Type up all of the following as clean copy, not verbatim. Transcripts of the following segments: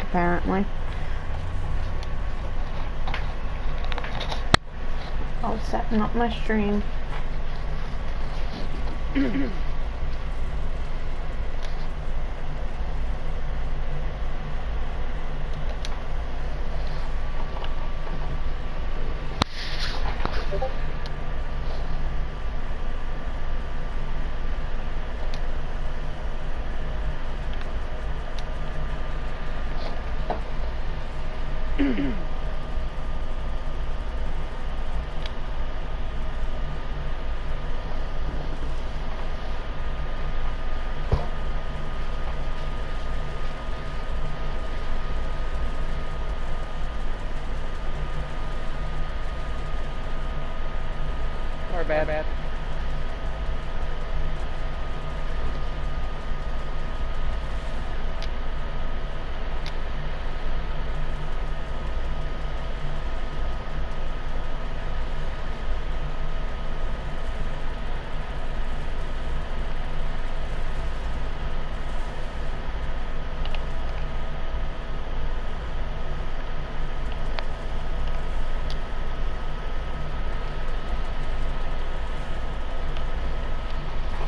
apparently. I was setting up my stream. Bad.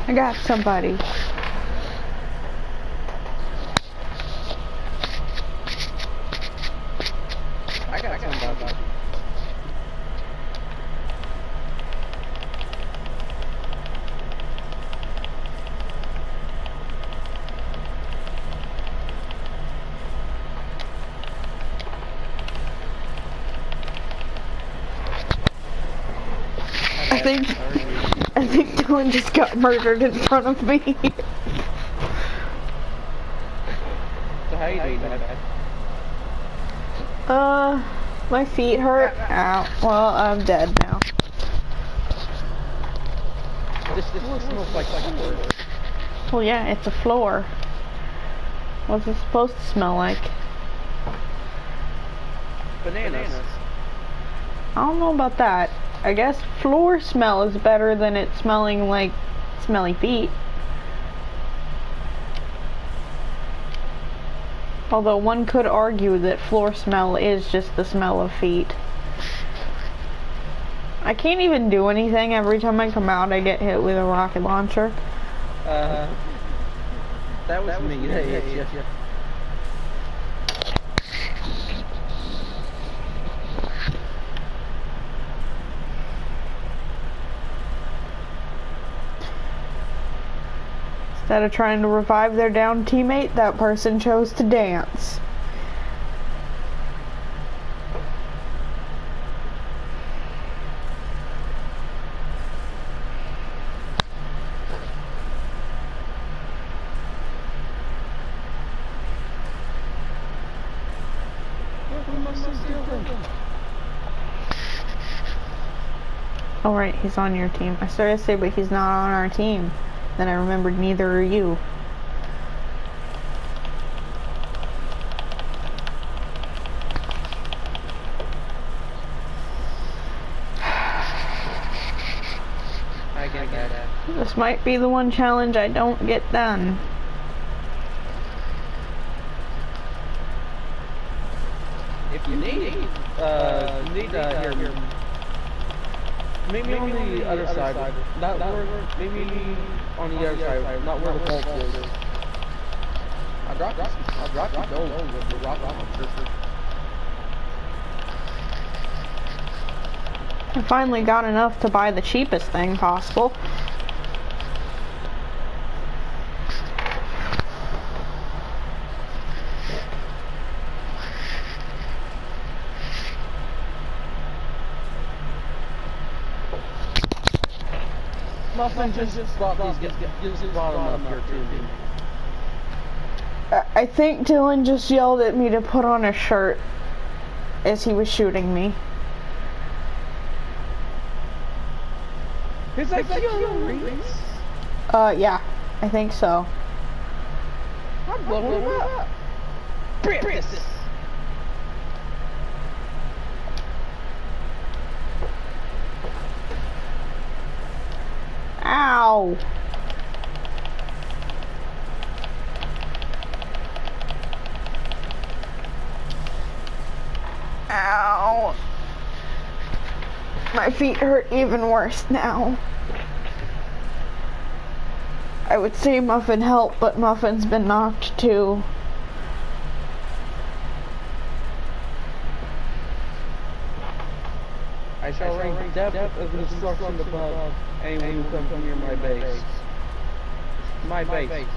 I got somebody. I got somebody. I think Dylan just got murdered in front of me. So how you doing, man? My feet hurt. Ow. Well, I'm dead now. This smells like floor. Well, yeah, it's a floor. What's it supposed to smell like? Bananas. I don't know about that. I guess floor smell is better than it smelling like smelly feet. Although one could argue that floor smell is just the smell of feet. I can't even do anything. Every time I come out, I get hit with a rocket launcher. That was me. Yeah. Instead of trying to revive their downed teammate, that person chose to dance. Oh right, he's on your team. I started to say, but he's not on our team. Then I remembered neither are you. I get that. This might be the one challenge I don't get done. If you need, here. Maybe on the other side. Not where, maybe on the other side, not where the pulse is. I'll drop you gold with the rocket launcher. I finally got enough to buy the cheapest thing possible. Muffin just brought these, just brought them up here too. I think Dylan just yelled at me to put on a shirt as he was shooting me. Is that Keanu Reeves? Yeah, I think so. I'm blowing him up. Briss. Ow! Ow. My feet hurt even worse now. I would say Muffin helped, but Muffin's been knocked too. I shall rank depth of destruction above anyone who comes near my base. My base.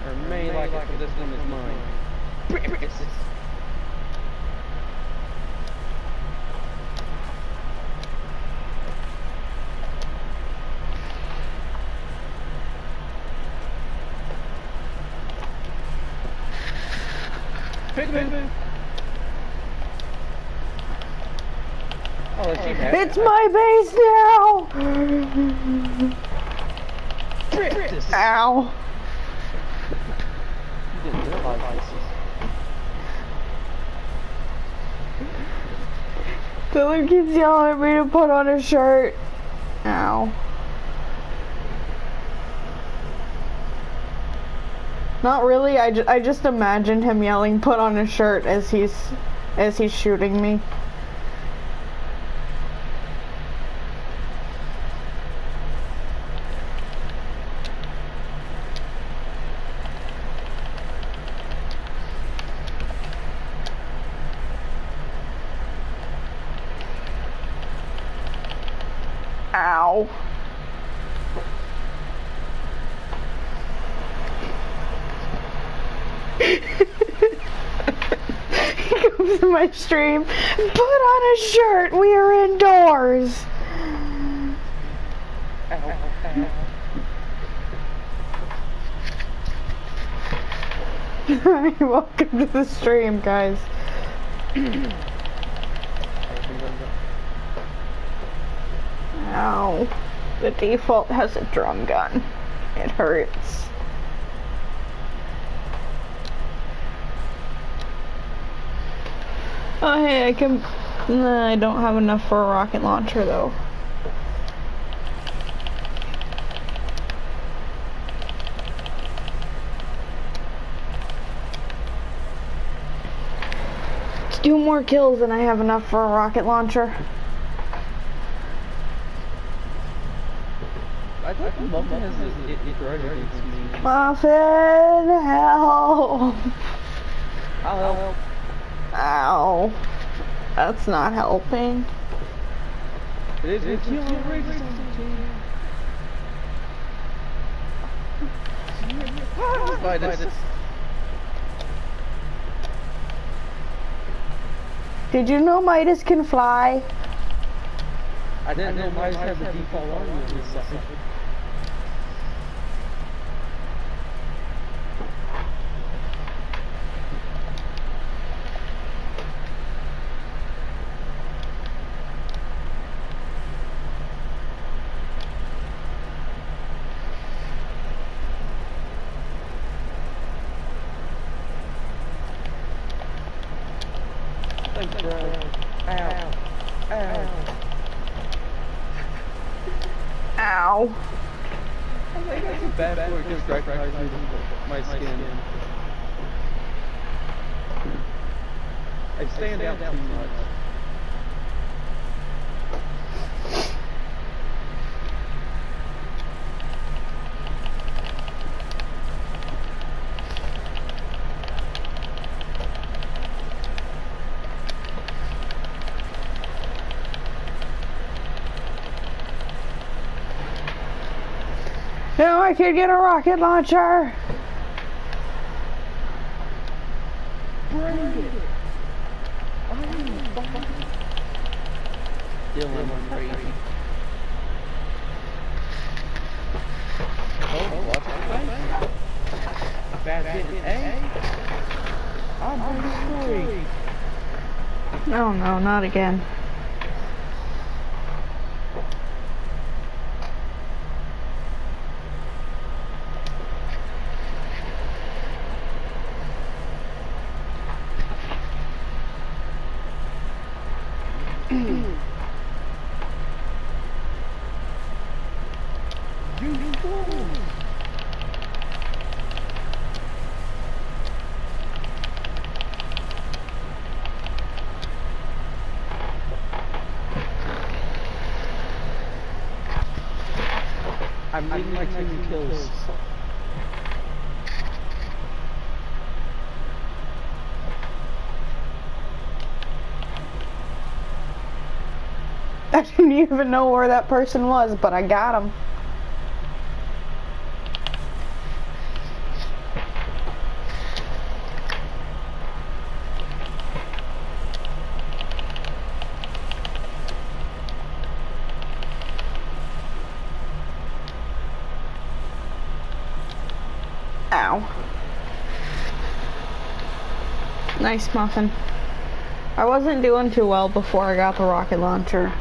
Or may like it, for this one is mine. Pigman! Oh, it's my base now! Ow. You didn't realize this. Dylan keeps yelling at me to put on a shirt. Ow. Not really, I just imagined him yelling put on a shirt as he's shooting me. Ow. He comes to my stream. Put on a shirt. We are indoors. Welcome to the stream, guys. Ow. The default has a drum gun. It hurts. Oh hey, I can... Nah, I don't have enough for a rocket launcher though. It's 2 more kills and I have enough for a rocket launcher. I think Muffin has it grudge against me. Muffin, help! I'll help. Ow. That's not helping. It is a kill outrageous on the team. Did you know Midas can fly? I didn't know Midas had the default armor on this side. Thanks, bro. Ow. Ow. Ow. I think that's a bad word against recognizing my skin. I stand out too much. Now I can get a rocket launcher. Bring it. Dylan went crazy. Oh, what's that? Fast hitting A? I'm pretty free. No, no, not again. I'm leading my team in kills. I didn't even know where that person was, but I got him. Ow. Nice muffin. I wasn't doing too well before I got the rocket launcher.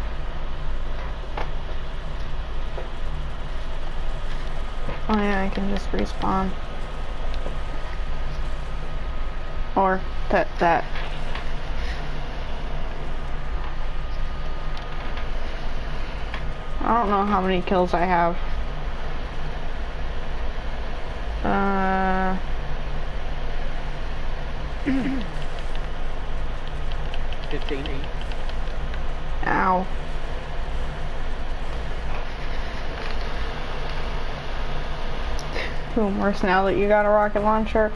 Oh yeah, I can just respawn. Or that. I don't know how many kills I have. 15. Ow. Feeling worse now that you got a rocket launcher.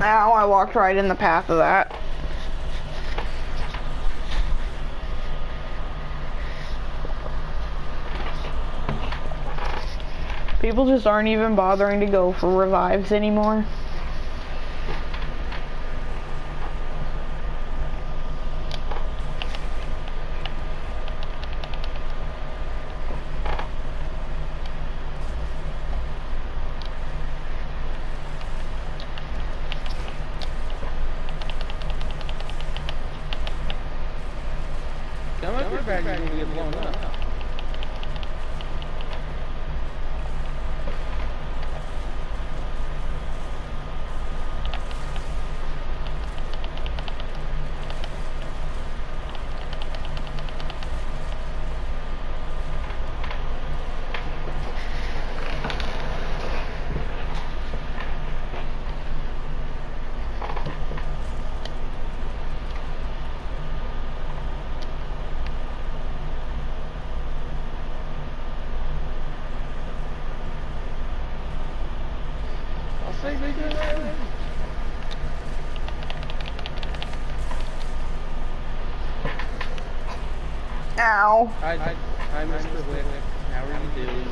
Ow, I walked right in the path of that. People just aren't even bothering to go for revives anymore. That might be bad, you're gonna get blown up. Ow. Hi, Mr. Wick. How are you doing?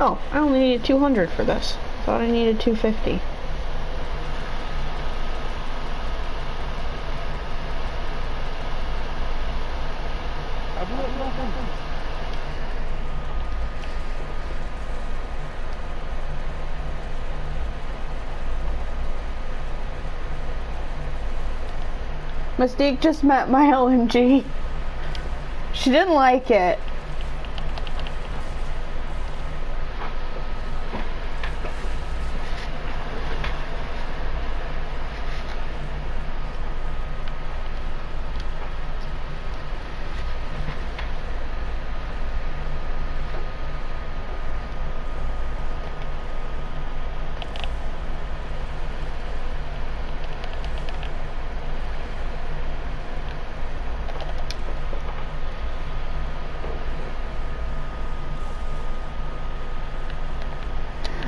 Oh, I only needed 200 for this. Thought I needed 250. I blew up nothing. Mystique just met my LMG. She didn't like it.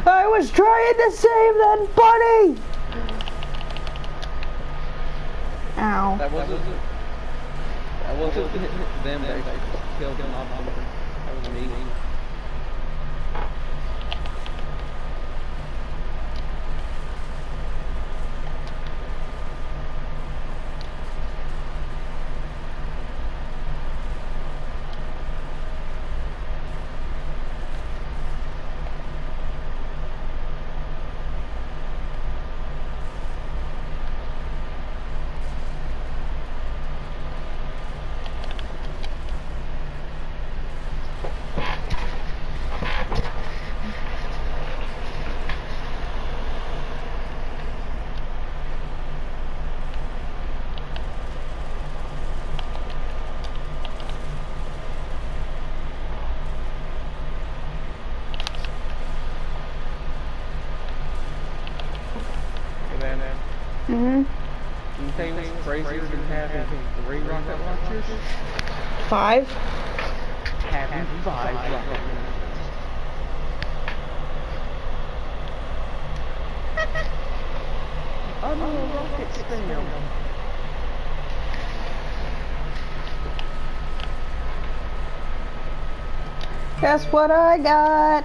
I was trying to save that bunny! Ow. That wasn't them that killed him off. That was me. crazier than having 3 rocket launchers? 5? Having 5 rocket launchers. I'm a rocket spam. Guess what I got?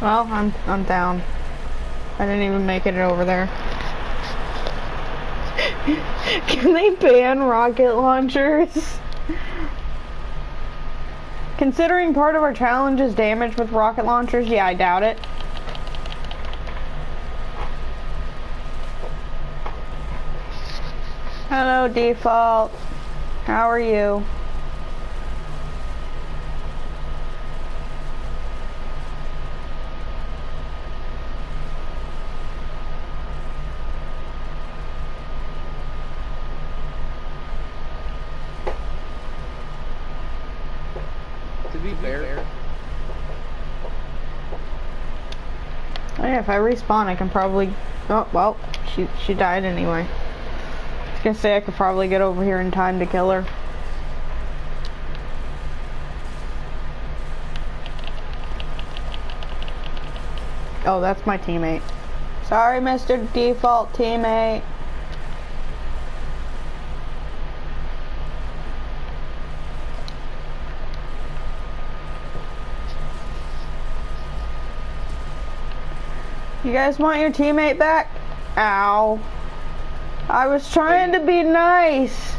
Well, I'm down. I didn't even make it over there. Can they ban rocket launchers? Considering part of our challenge is damage with rocket launchers, yeah, I doubt it. Hello, Default. How are you? To be fair. Oh yeah, if I respawn, I can probably... Oh, well, she died anyway. I was gonna say I could probably get over here in time to kill her. Oh, that's my teammate. Sorry, Mr. Default teammate. You guys want your teammate back? Ow. I was trying to be nice.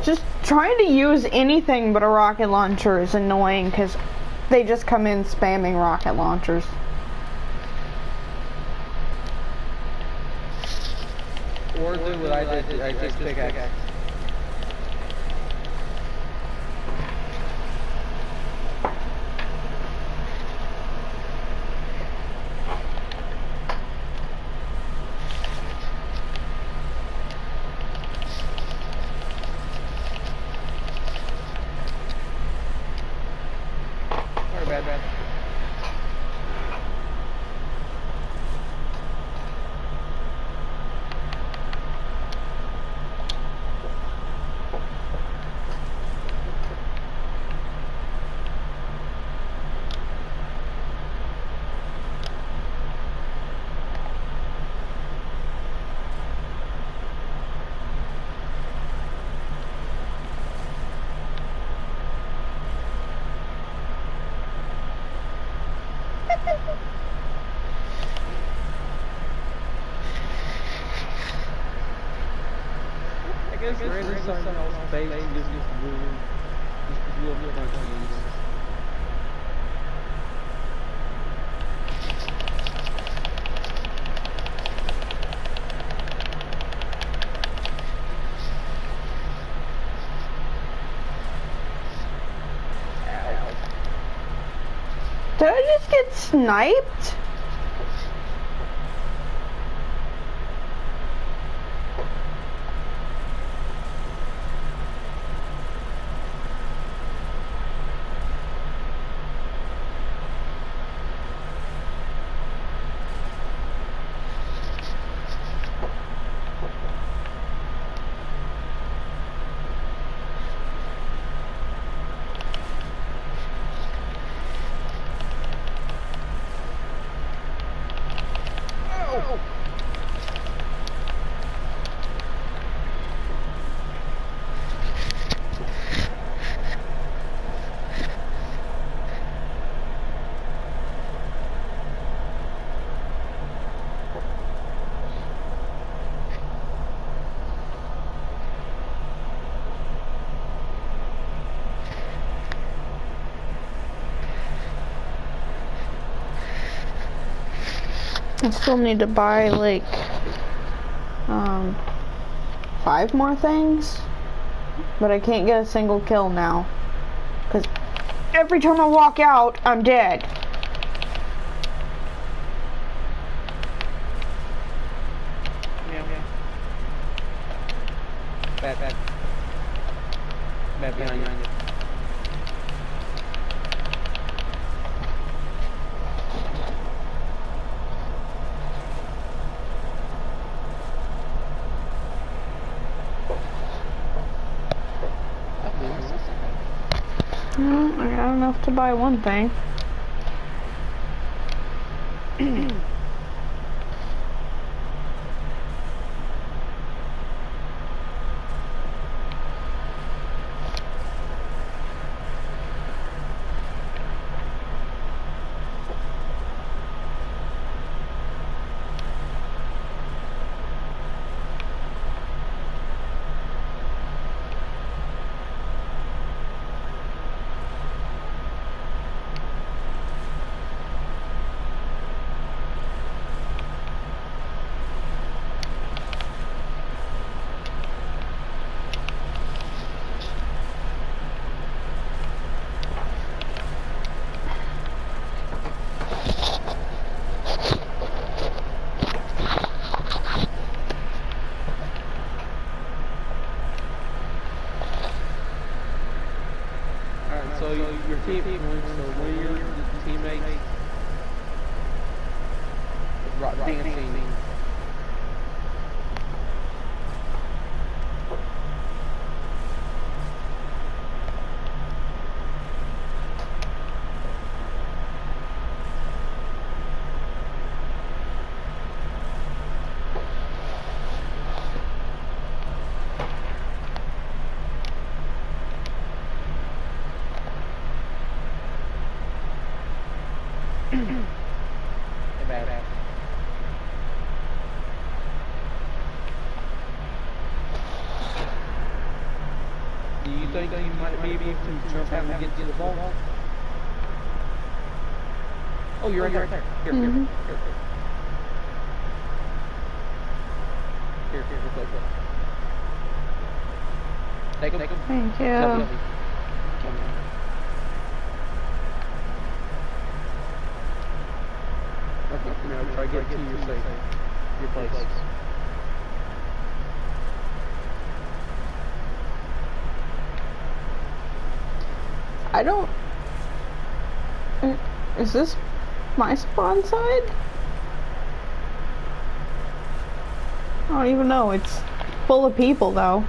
Just trying to use anything but a rocket launcher is annoying because they just come in spamming rocket launchers. Or do what I did, I just pickaxe. Bad. I guess random something else base just ruined. Just blew up my teams. Did I just get sniped? I still need to buy like 5 more things, but I can't get a single kill now because every time I walk out, I'm dead. Bad behind you. Well, I got enough to buy one thing. Alright, so your team, so one of your teammates rock dancing. Bad. Do you think you might be able to jump out and get to the ball? Oh, you're right there. Here. Here, go. Take him. Thank you. Come now, try to get to your place. I don't... Is this my spawn side? I don't even know. It's full of people though.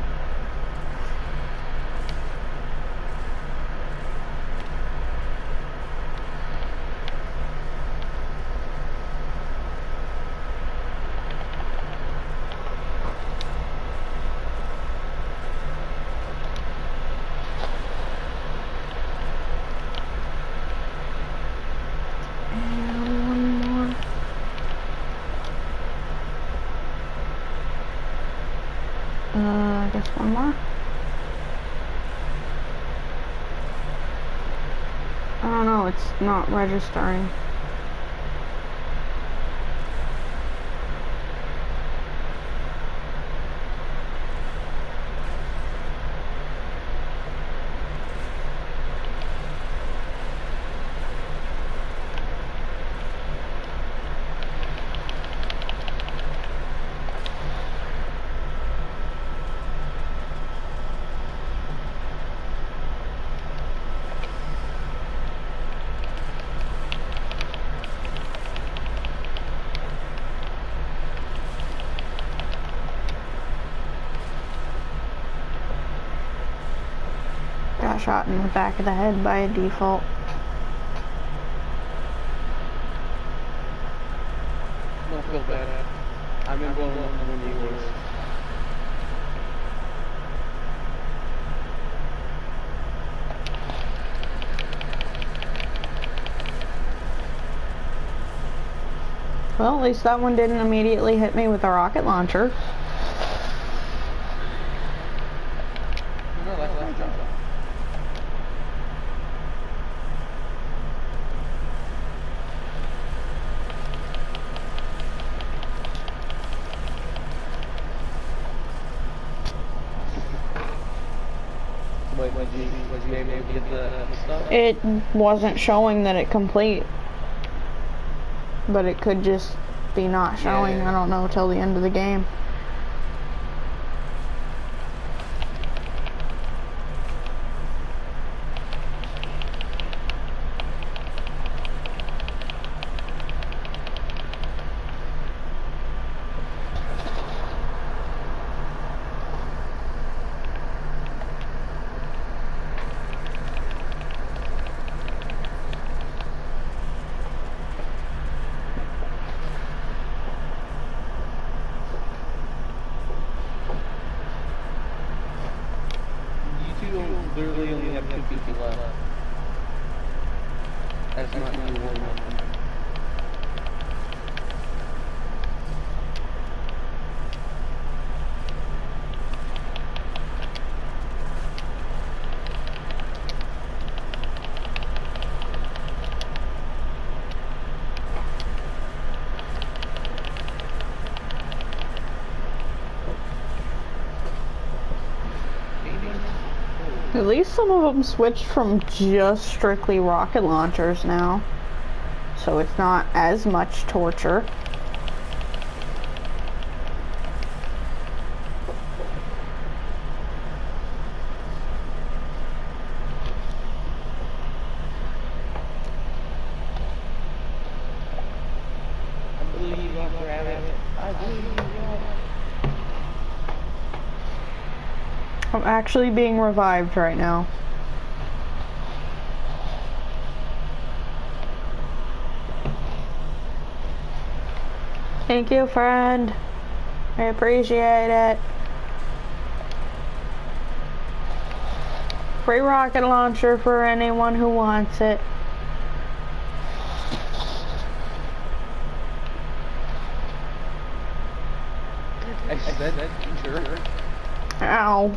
I guess one more. I don't know, it's not registering. Got shot in the back of the head by a default. Don't feel bad. I've been going on when you was. Well, at least that one didn't immediately hit me with a rocket launcher. No, that's my job. was you able to get the stuff? It wasn't showing that it complete. But it could just be not showing, Yeah. I don't know, till the end of the game. Literally only have 2 people left. That's not new world. At least some of them switched from just strictly rocket launchers now. So it's not as much torture. I believe you got to have it. I believe you got it. I'm actually being revived right now. Thank you, friend. I appreciate it. Free rocket launcher for anyone who wants it. I said that, sure. Ow.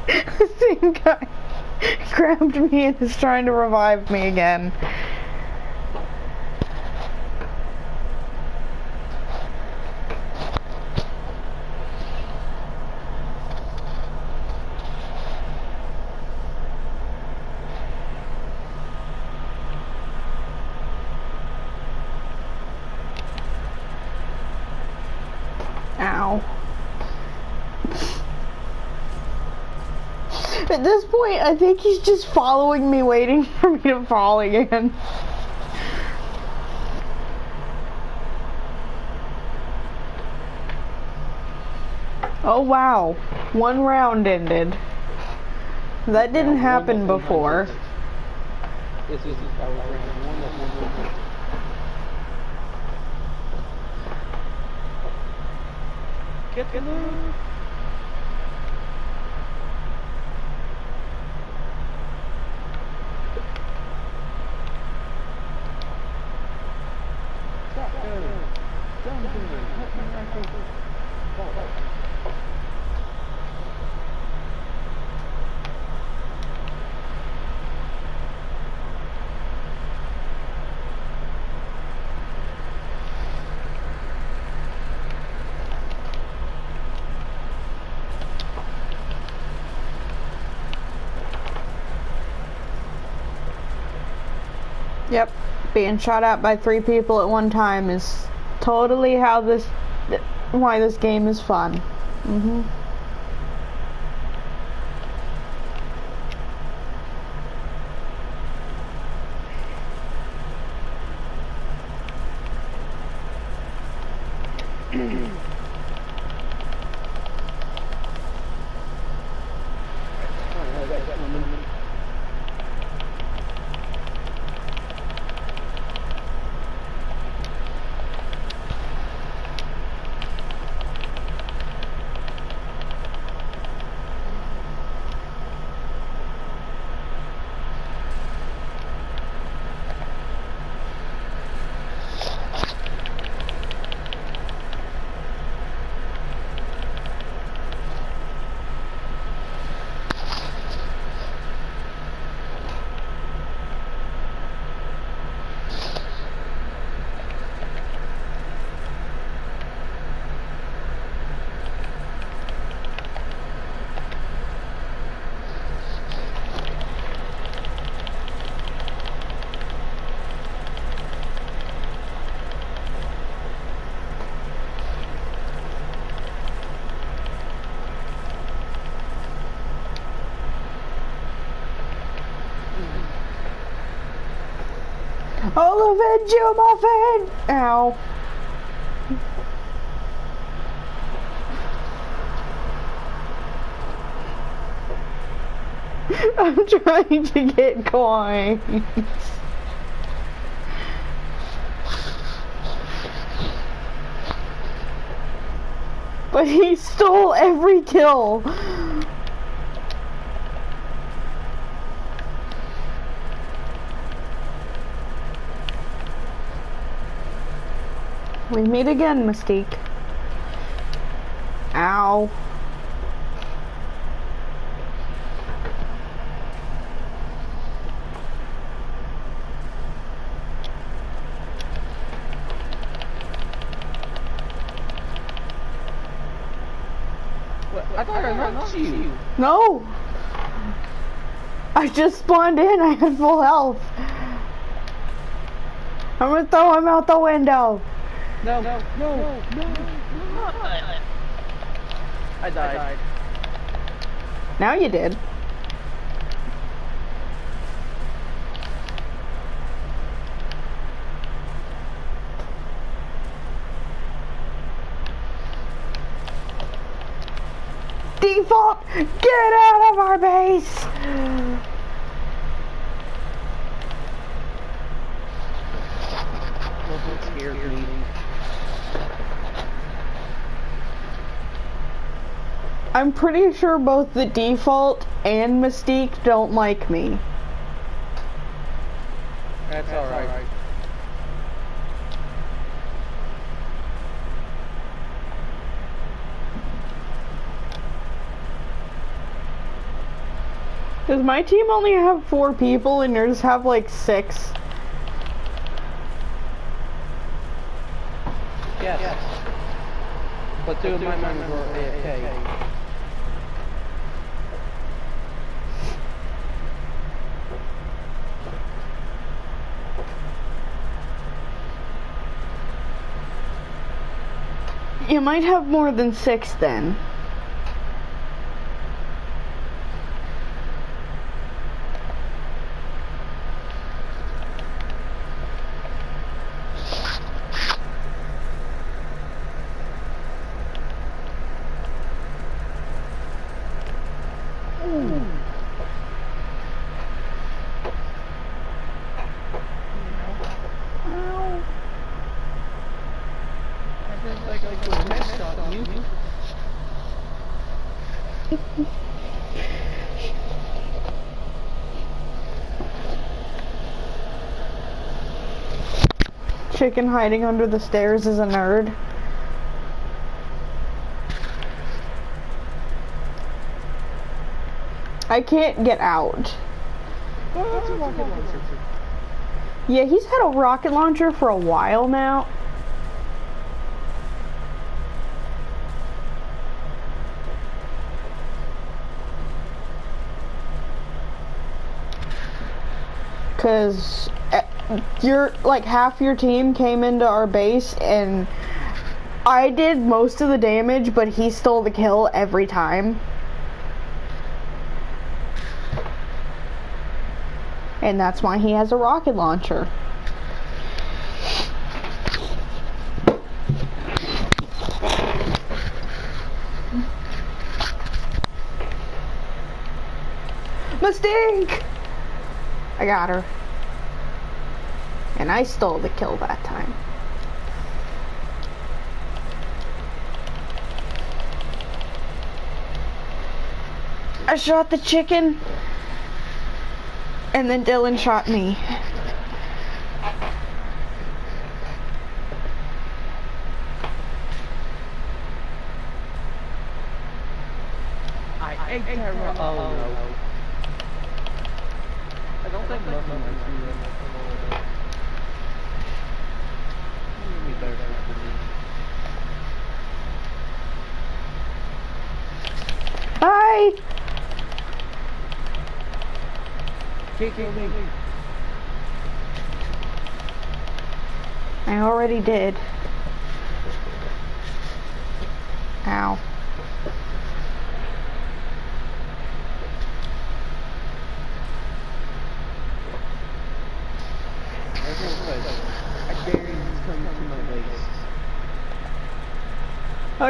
The same guy grabbed me and is trying to revive me again. Ow. At this point, I think he's just following me, waiting for me to fall again. Oh wow, 1 round ended. That didn't happen before. This is round 1 of 1. Get the move. Yep, being shot at by 3 people at one time is totally why this game is fun. I'll avenge you, Muffin! Ow. I'm trying to get coins. But he stole every kill. We meet again, Mystique. Ow. I thought I knocked you. No! I just spawned in, I had full health. I'm gonna throw him out the window. No. I died. Now you did. Default, get out of our base! That scared me. I'm pretty sure both the Default and Mystique don't like me. That's alright. Does my team only have 4 people and yours have like 6? Yes. But 2 of my members were AFK. You might have more than 6 then. Chicken hiding under the stairs is a nerd. I can't get out. Oh, that's a rocket launcher. Yeah, he's had a rocket launcher for a while now. Cause like half your team came into our base and I did most of the damage, but he stole the kill every time. And that's why he has a rocket launcher. Mistake! I got her. And I stole the kill that time. I shot the chicken, and then Dylan shot me. I ate her. Oh no. I don't think nothing likes me right now. Hi! Kill me. I already did. Ow.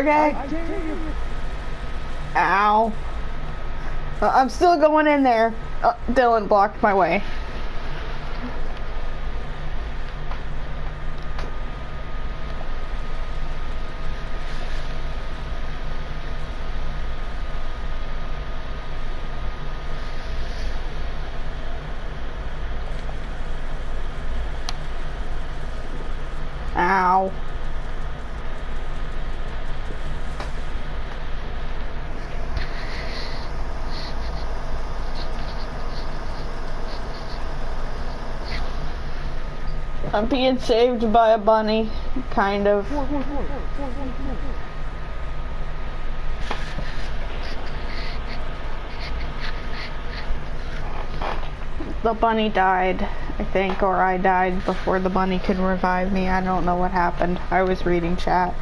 Okay. I dare you. Ow. I'm still going in there. Dylan blocked my way. Ow. I'm being saved by a bunny, kind of. The bunny died, I think, or I died before the bunny could revive me. I don't know what happened. I was reading chat.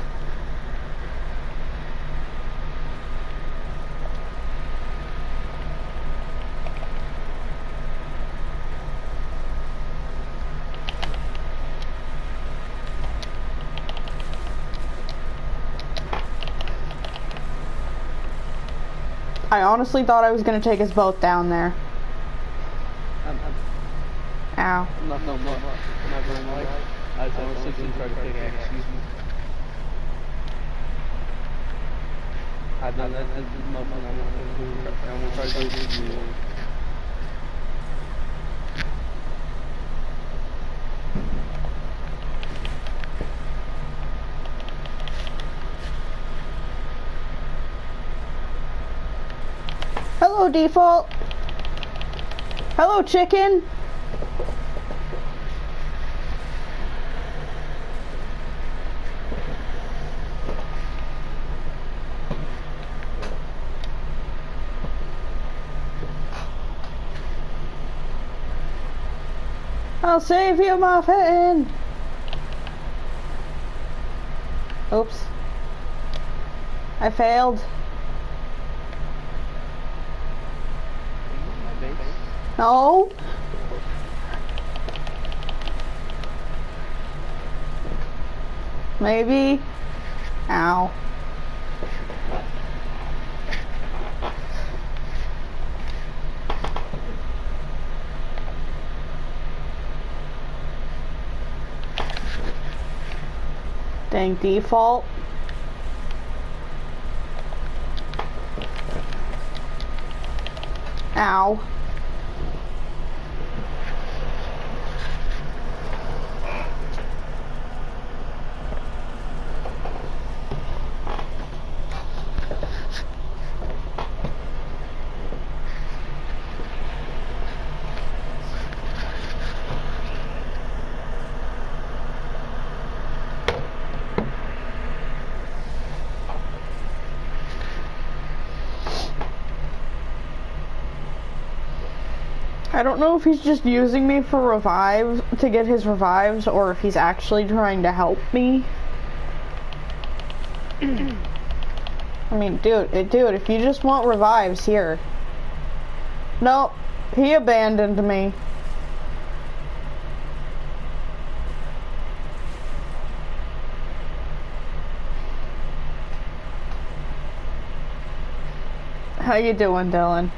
I honestly thought I was gonna take us both down there. Ow. Not going like. I was honestly going to try to pick axe. Excuse me. I've done that since the moment I'm going to try to go to you. Hello, default. Hello, chicken. I'll save you, muffin. Oops. I failed. No. Maybe. Ow. Dang default. Ow. I don't know if he's just using me for revives, to get his revives, or if he's actually trying to help me. I mean, dude, if you just want revives, here. Nope, he abandoned me. How you doing, Dylan?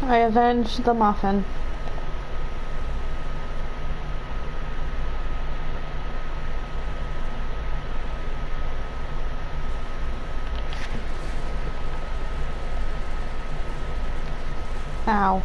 I avenged the muffin. Ow.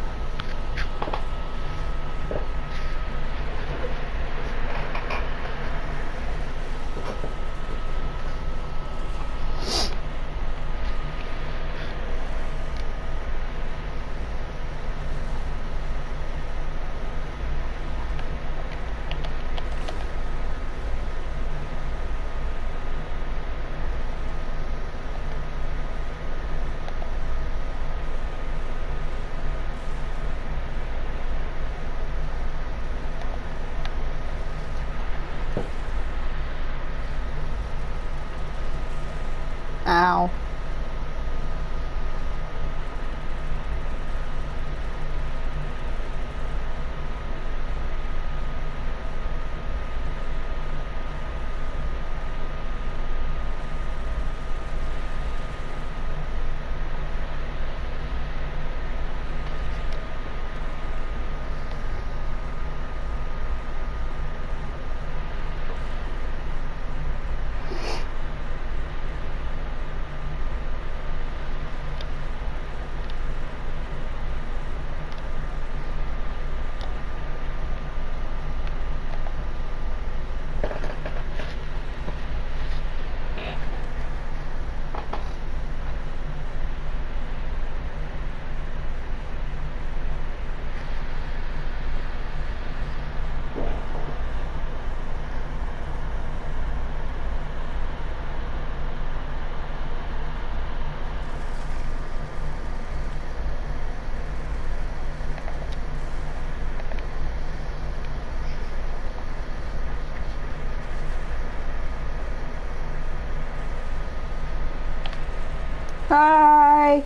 Hi.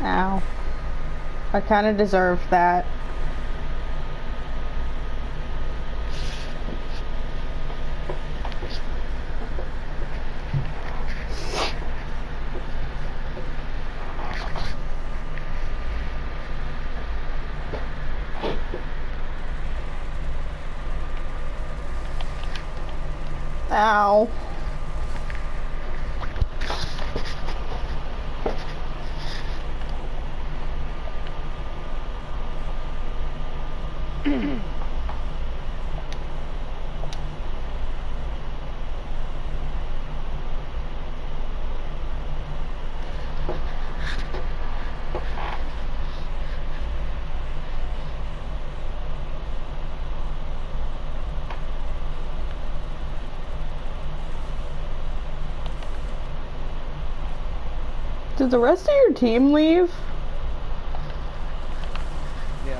Ow. I kind of deserved that. Ow. Did the rest of your team leave? Yeah.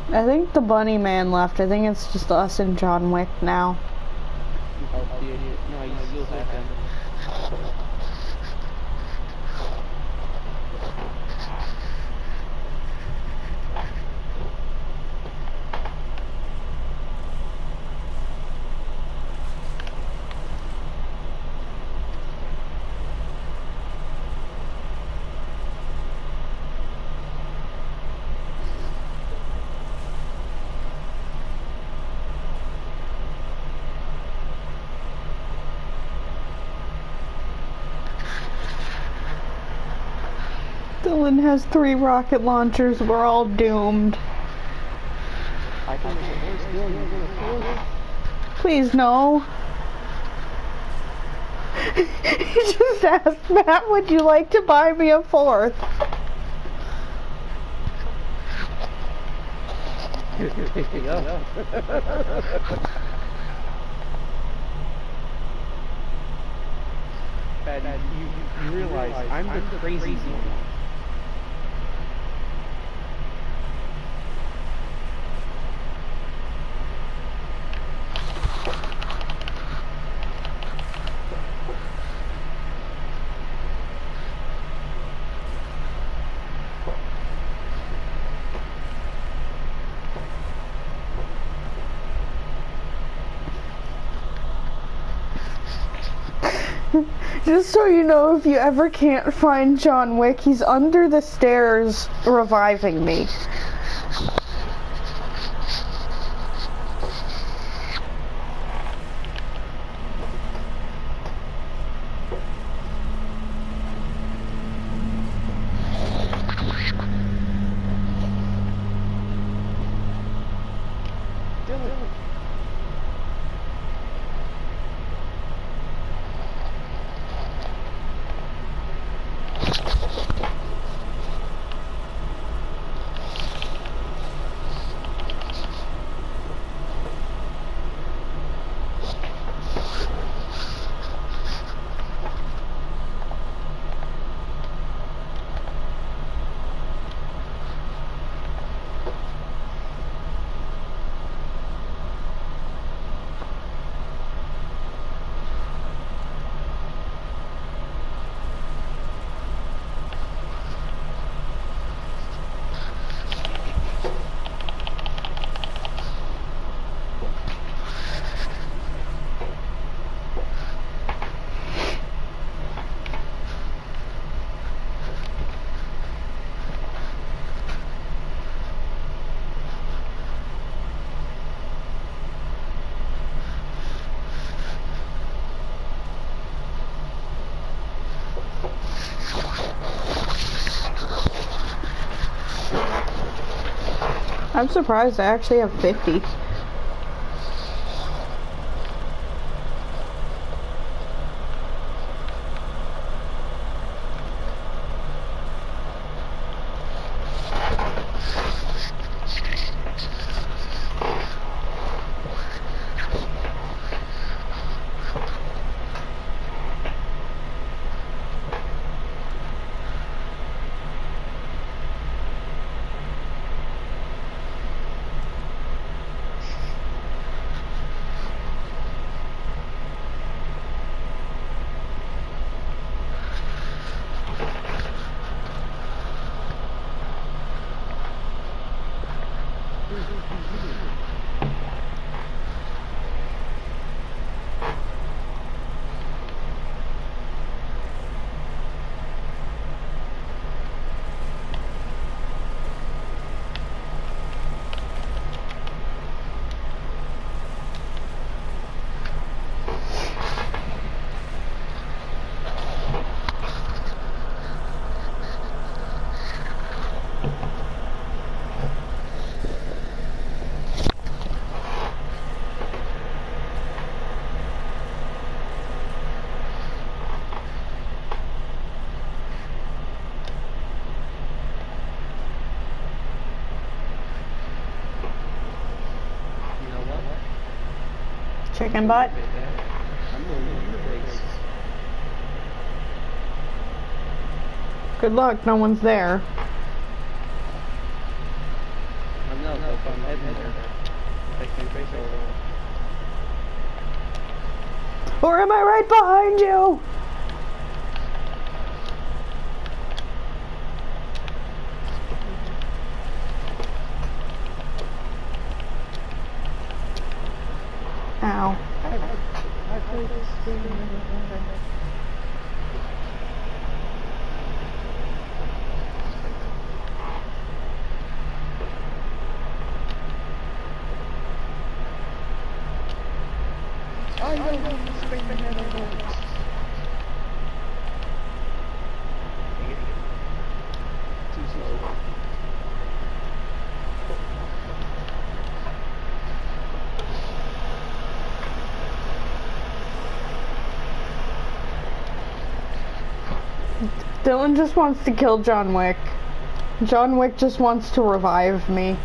I think the bunny man left. I think it's just us and John Wick now. Oh, dude. No, you still have him. Dylan has 3 rocket launchers. We're all doomed. I can make it worse, Dylan. You're gonna fourth. Please, no. He just asked Matt, would you like to buy me a 4th? And you realize I'm the crazy one. Just so you know, if you ever can't find John Wick, he's under the stairs reviving me. I'm surprised I actually have 50. Chicken butt. Good luck, no one's there. I know, but if I'm heading there, take my face over. Or am I right behind you? Ow. I played this game. I know this thing never works. Too slow. Dylan just wants to kill John Wick. John Wick just wants to revive me.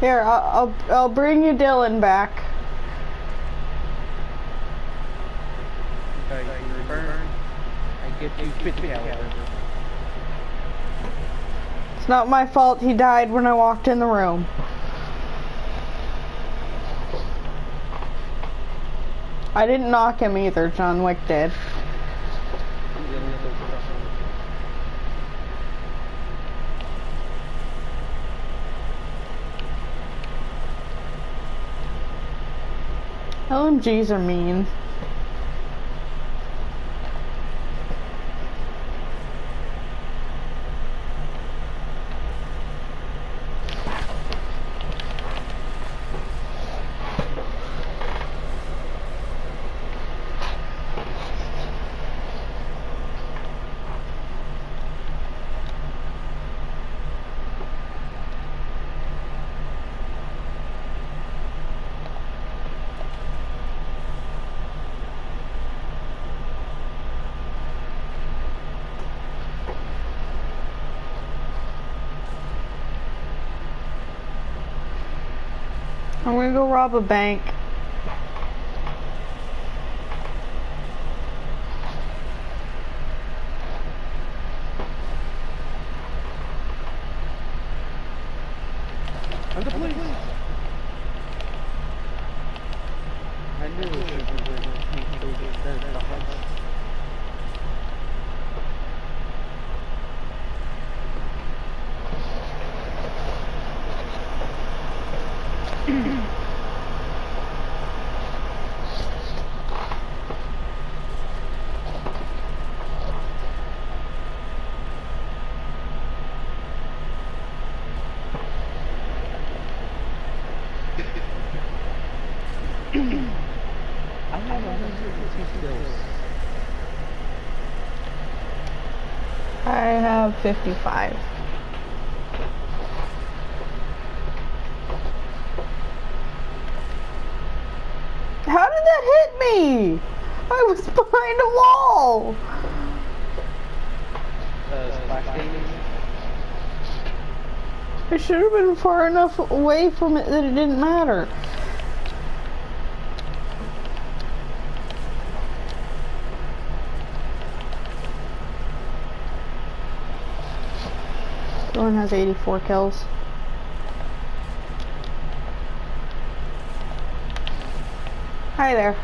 Here, I'll bring you Dylan back. Okay, you burn. I get you 50 caliber. It's not my fault he died when I walked in the room. I didn't knock him either, John Wick did. LMGs are mean. I'm gonna go rob a bank. I'm the police. I knew it was I have 102 kills. I have 55. How did that hit me? I was behind a wall. Splash damage. I should have been far enough away from it that it didn't matter. Dylan has 84 kills. Hi there.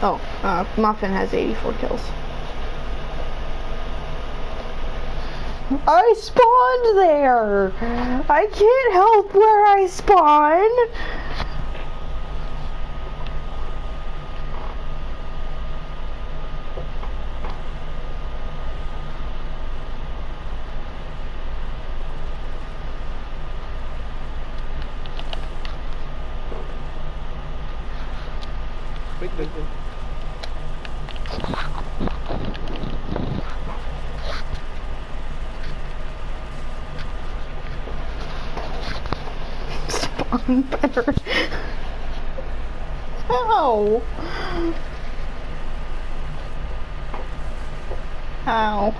Oh, Muffin has 84 kills. I spawned there! I can't help where I spawn! Wait. Spawn better. Ow! Ow.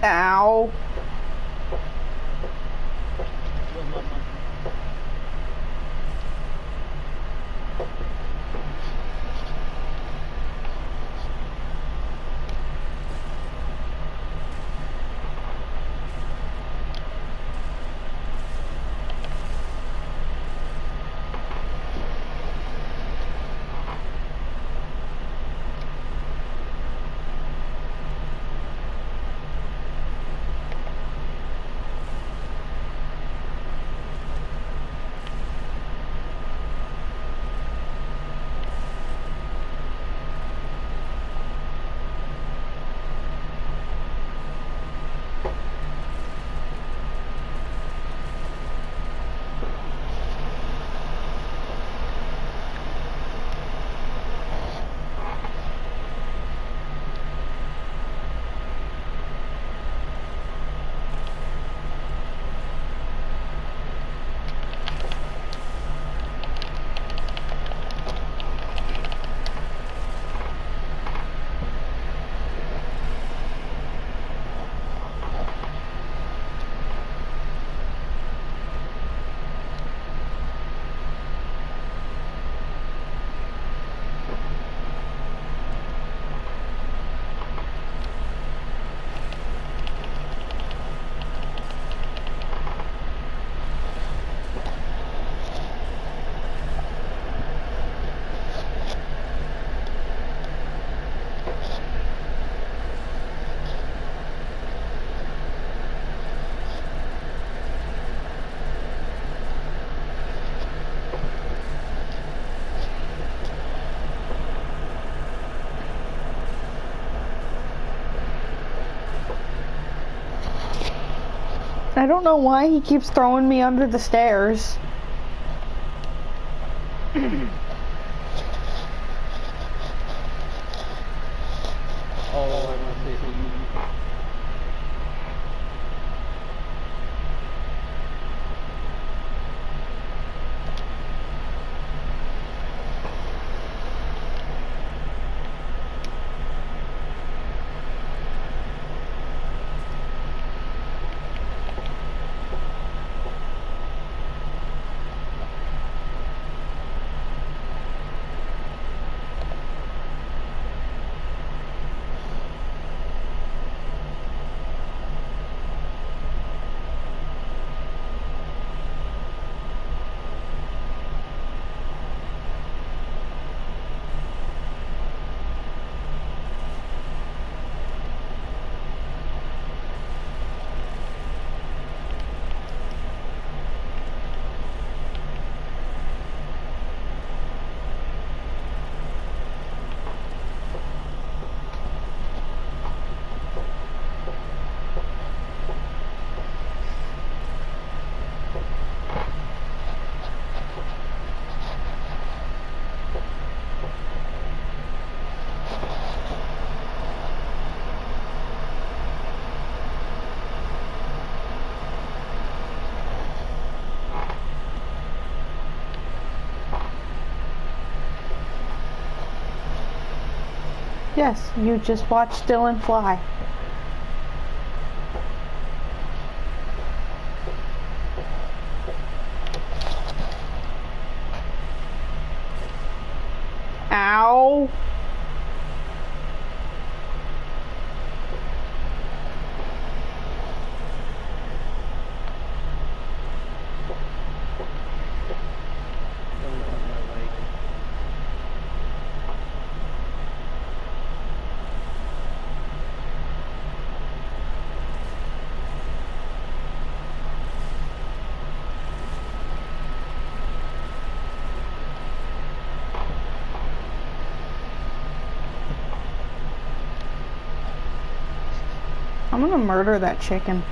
Ow. I don't know why he keeps throwing me under the stairs. Oh, I'm gonna say for you. Yes, you just watched Dylan fly. Ow. I'm gonna murder that chicken.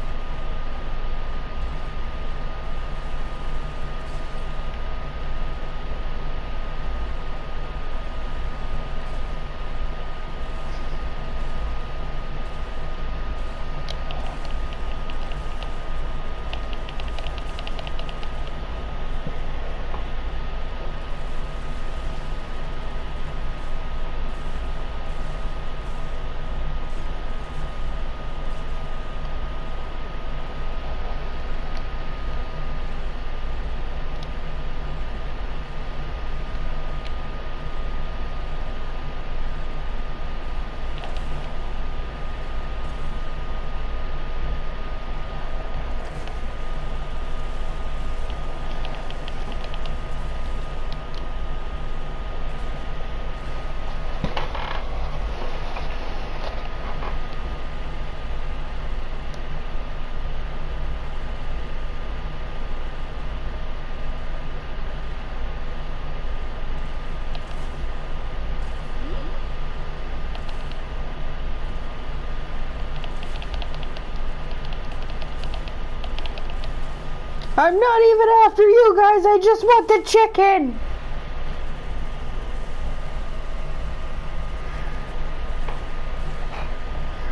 I'm not even after you guys, I just want the chicken!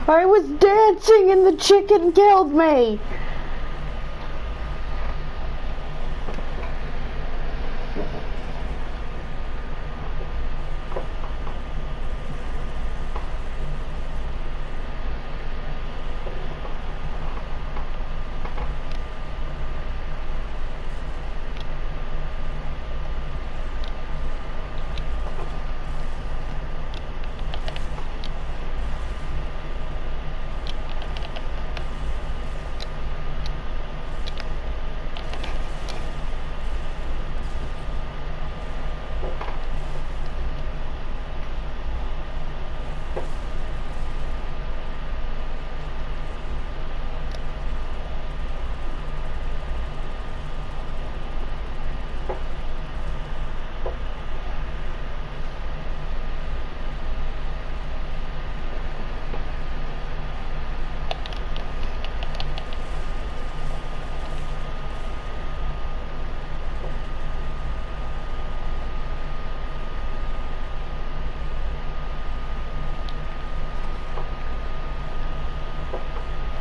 I was dancing and the chicken killed me!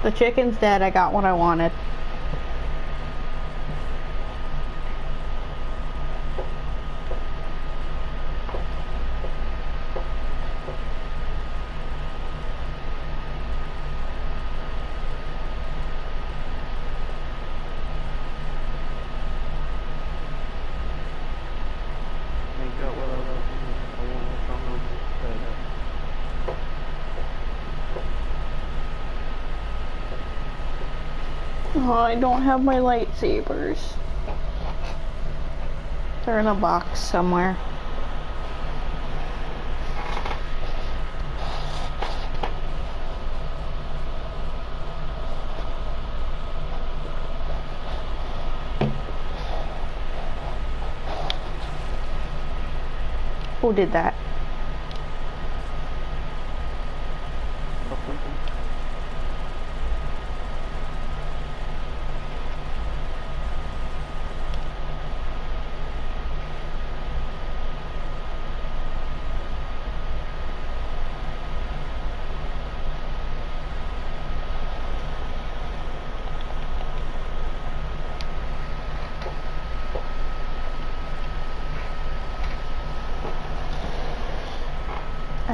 The chicken's dead, I got what I wanted. Oh, I don't have my lightsabers. They're in a box somewhere. Who did that?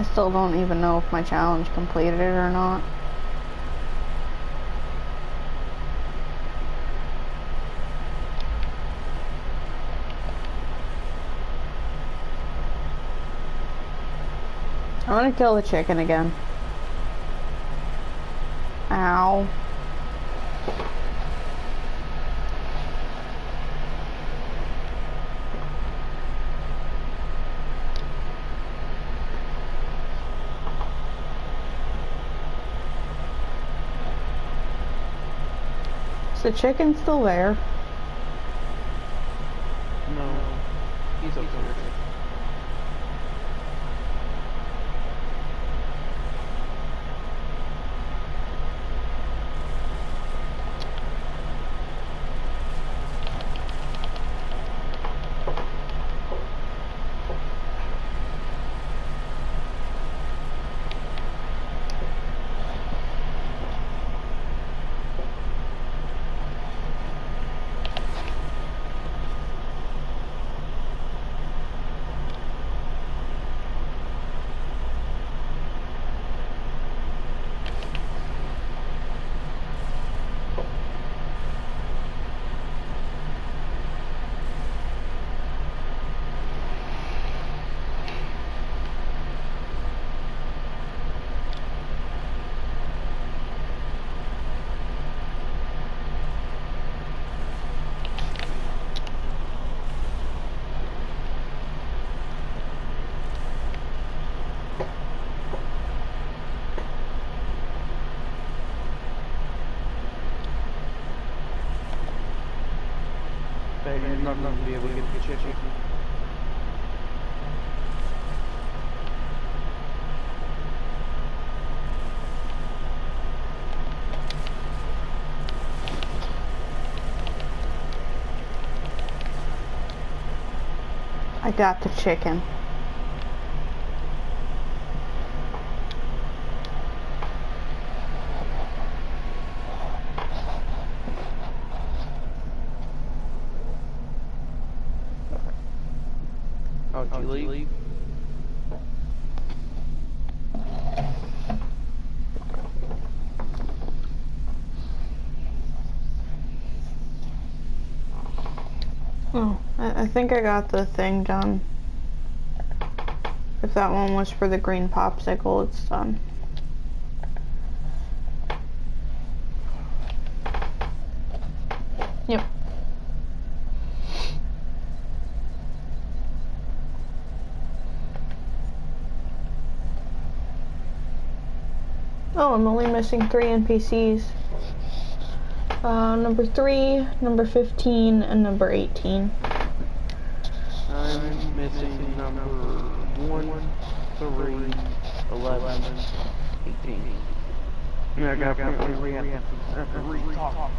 I still don't even know if my challenge completed or not. I want to kill the chicken again. Ow. Is the chicken still there? No. He's over there. You're not going to be able to get the chicken. I got the chicken. Oh, did you leave? Oh, I think I got the thing done. If that one was for the green popsicle, it's done. Yep. Oh, I'm only missing 3 NPCs. Number 3, number 15, and number 18. I'm missing number 1, 3, 11, 18. And I got apparently have to re-talk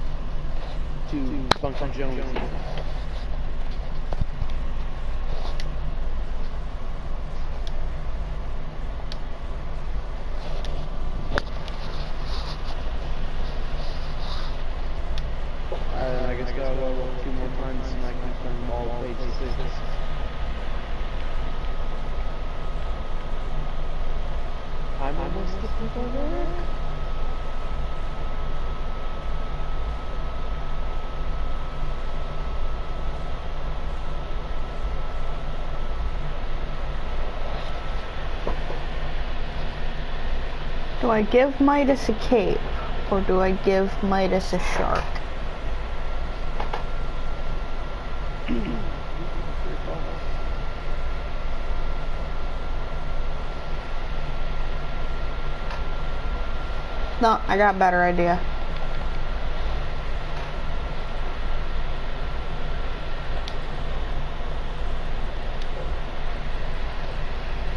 to Bunker Jones. I guess gotta go 2 more times and I can turn all the way to 6. I'm almost to people work. Do I give Midas a cape, or do I give Midas a shark? No, I got a better idea.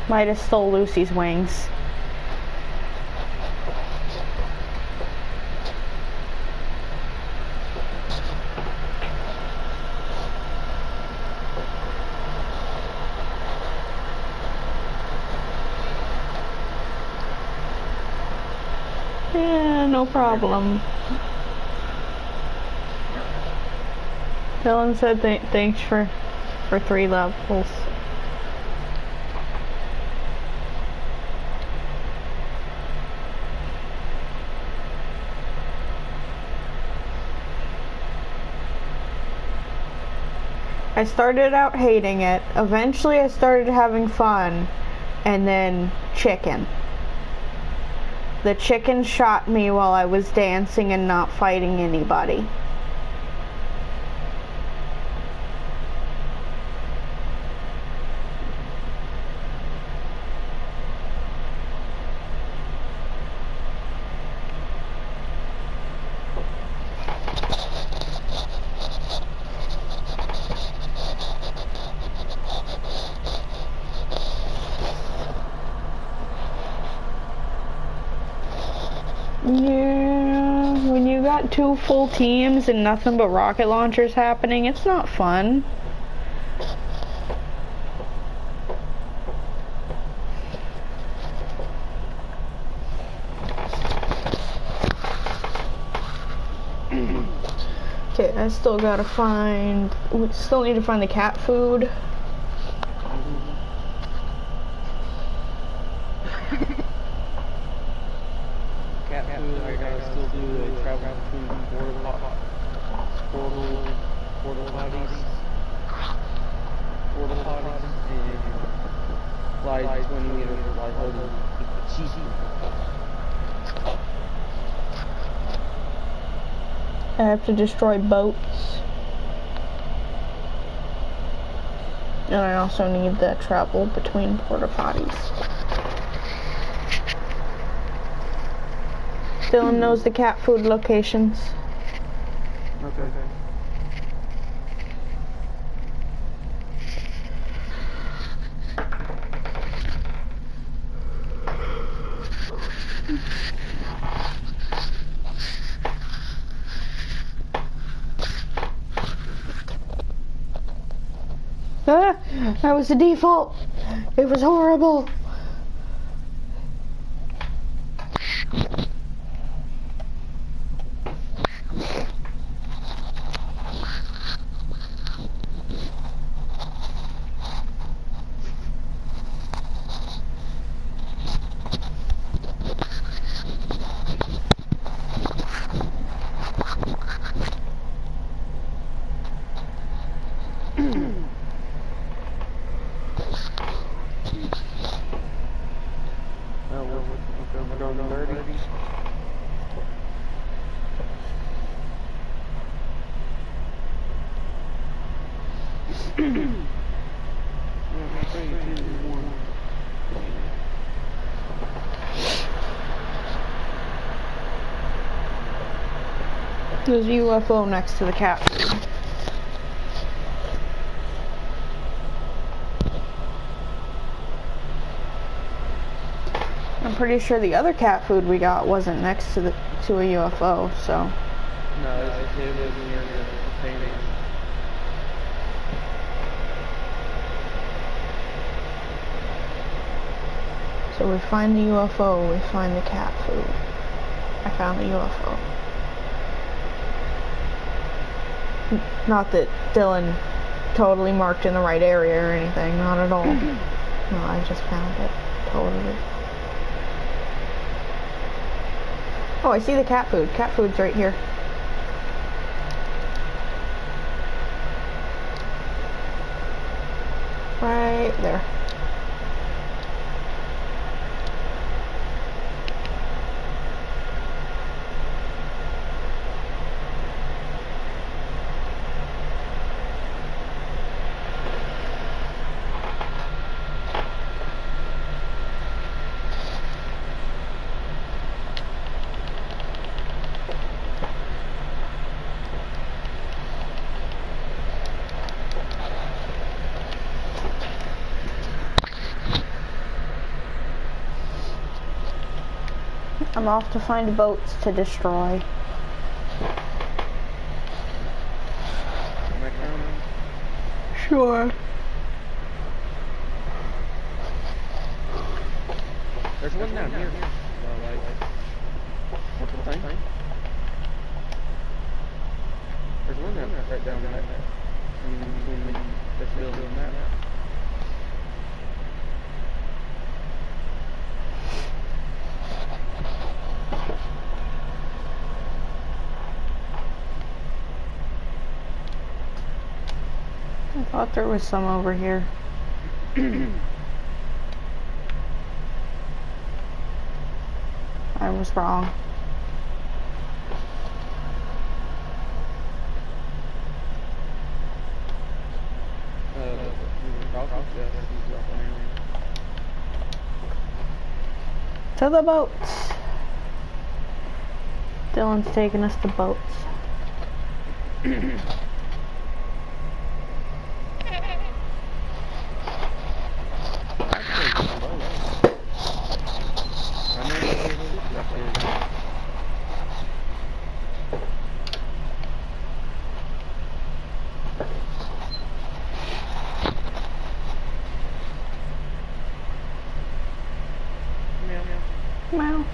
Midas stole Lucy's wings. Yeah, no problem. Dylan said thanks for 3 levels. I started out hating it. Eventually I started having fun. And then chicken. The chicken shot me while I was dancing and not fighting anybody. Yeah, when you got 2 full teams and nothing but rocket launchers happening, it's not fun. Okay, I still gotta find, we still need to find the cat food. Cat food, I gotta still do a travel between portal potties, and fly 20 meters, fly holding cheesy. I have to destroy boats. And I also need the travel between porta potties. Dylan knows the cat food locations. Okay. Ah, that was the default. It was horrible. We're going to 30. There's a UFO next to the cat food. I'm pretty sure the other cat food we got wasn't next to a UFO, so. No, it was near the container. So we find the UFO, we find the cat food. I found the UFO. Not that Dylan totally marked in the right area or anything, not at all. No, I just found it. Totally. Oh, I see the cat food. Cat food's right here. Right there. I'm off to find boats to destroy. Sure. There's one down here. What's the thing? There's one down there, right down there. Between this building and that. I thought there was some over here. I was wrong. To the boats. Dylan's taking us to boats. Meow.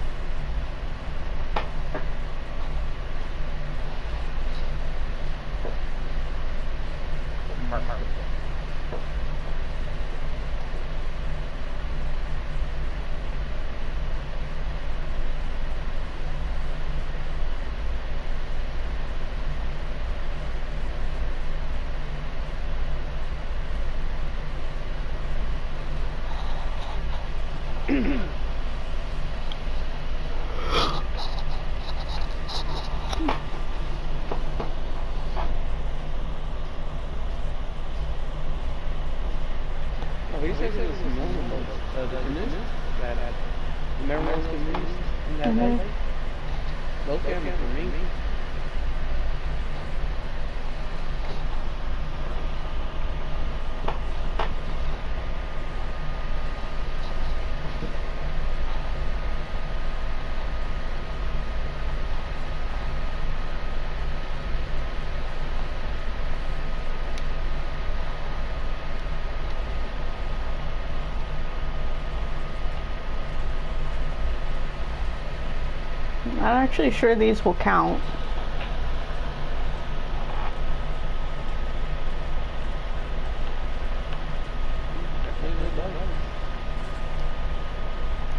I'm actually sure these will count.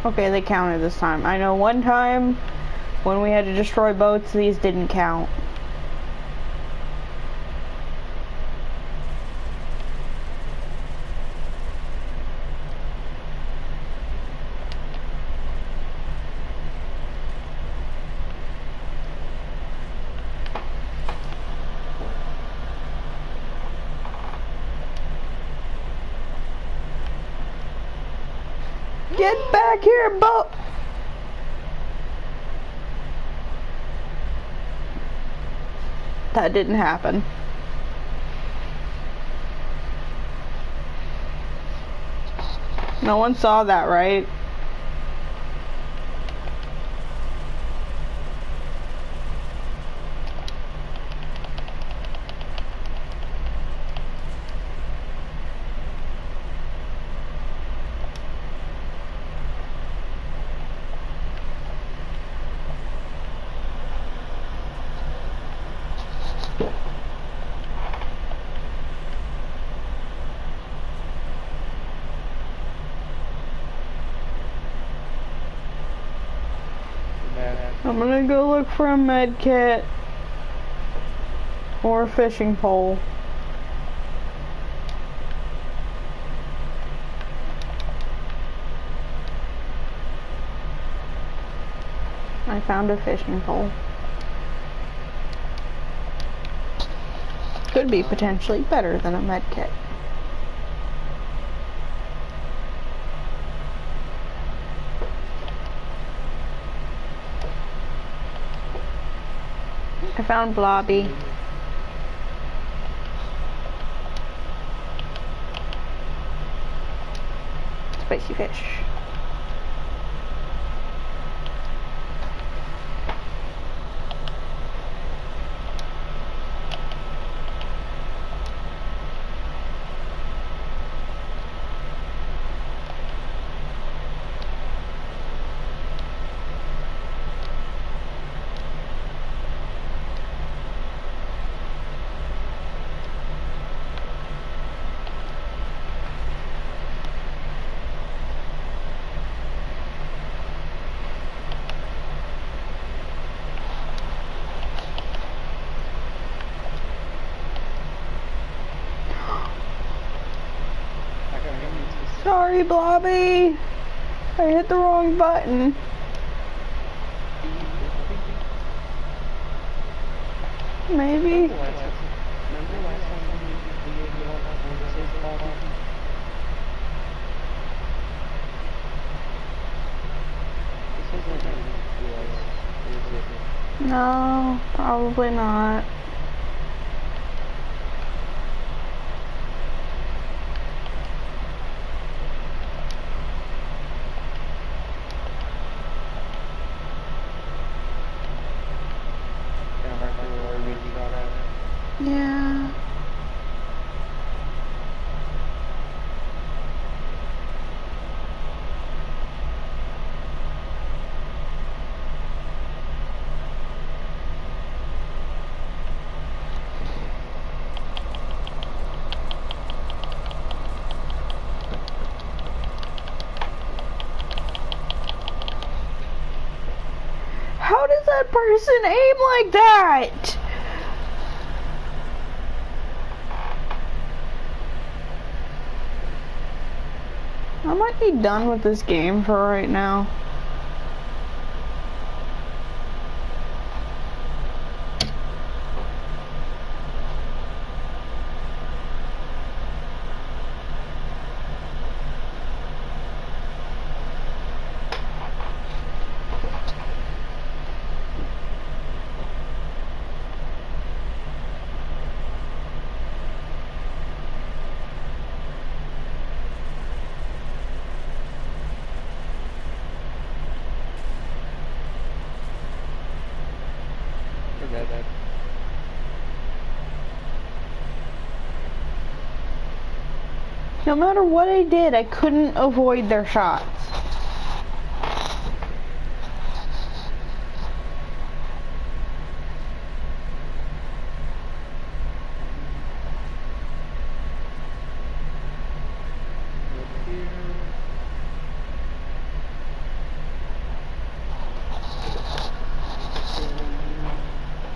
Okay, they counted this time. I know one time when we had to destroy boats, these didn't count. Get back here, boat! That didn't happen. No one saw that, right? I'm gonna go look for a med kit or a fishing pole. I found a fishing pole. Could be potentially better than a med kit. I found blobby. Spicy fish. Sorry, Blobby. I hit the wrong button. Maybe. Remember last time we gave you all bonuses, Bobby? This isn't is it? No, probably not. Yeah. How does that person aim like that? I might be done with this game for right now. No matter what I did, I couldn't avoid their shots.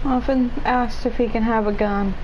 Often asked if he can have a gun.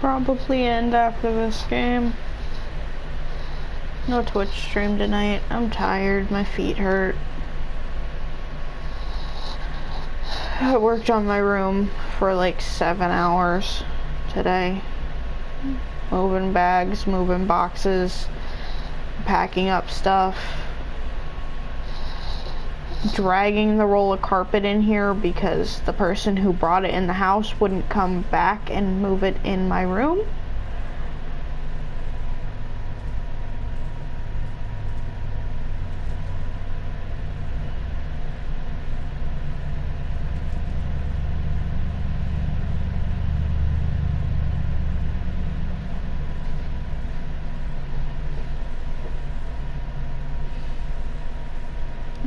Probably end after this game. No Twitch stream tonight. I'm tired. My feet hurt. I worked on my room for like 7 hours today. Moving bags, moving boxes, packing up stuff. Dragging the roll of carpet in here because the person who brought it in the house wouldn't come back and move it in my room.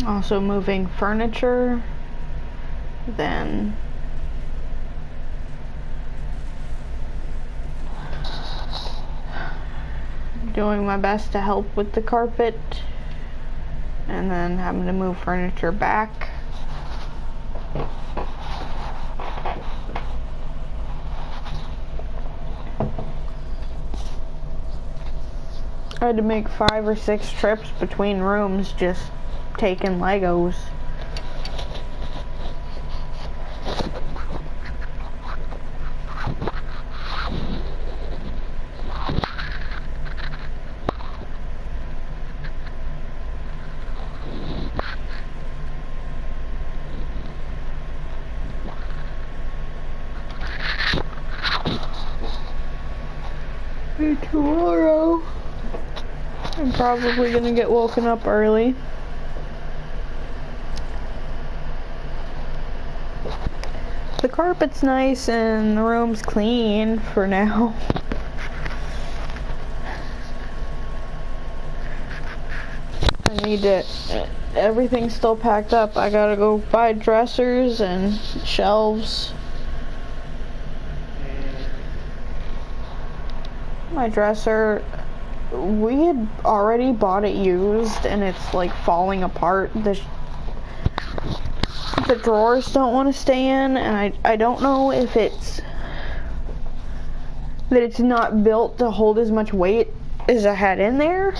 Also moving furniture, then doing my best to help with the carpet, and then having to move furniture back. I had to make 5 or 6 trips between rooms just taking Legos. And tomorrow, I'm probably gonna get woken up early. The carpet's nice and the room's clean for now. I need to, everything's still packed up. I gotta go buy dressers and shelves. My dresser, we had already bought it used and it's like falling apart. The drawers don't want to stay in, and I don't know if it's that it's not built to hold as much weight as I had in there,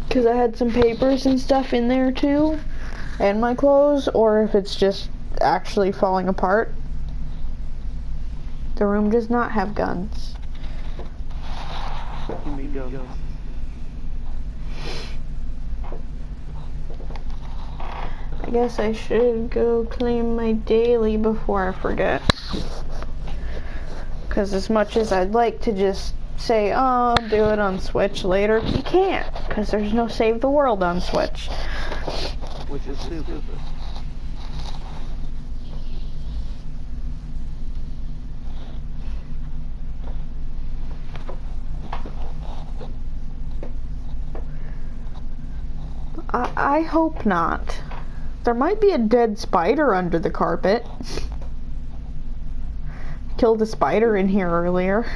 because I had some papers and stuff in there too, and my clothes, or if it's just actually falling apart. The room does not have guns. Give me guns. I guess I should go claim my daily before I forget. Because as much as I'd like to just say, oh, I'll do it on Switch later, you can't. Because there's no Save the World on Switch. Which is stupid. I hope not. There might be a dead spider under the carpet. Killed a spider in here earlier.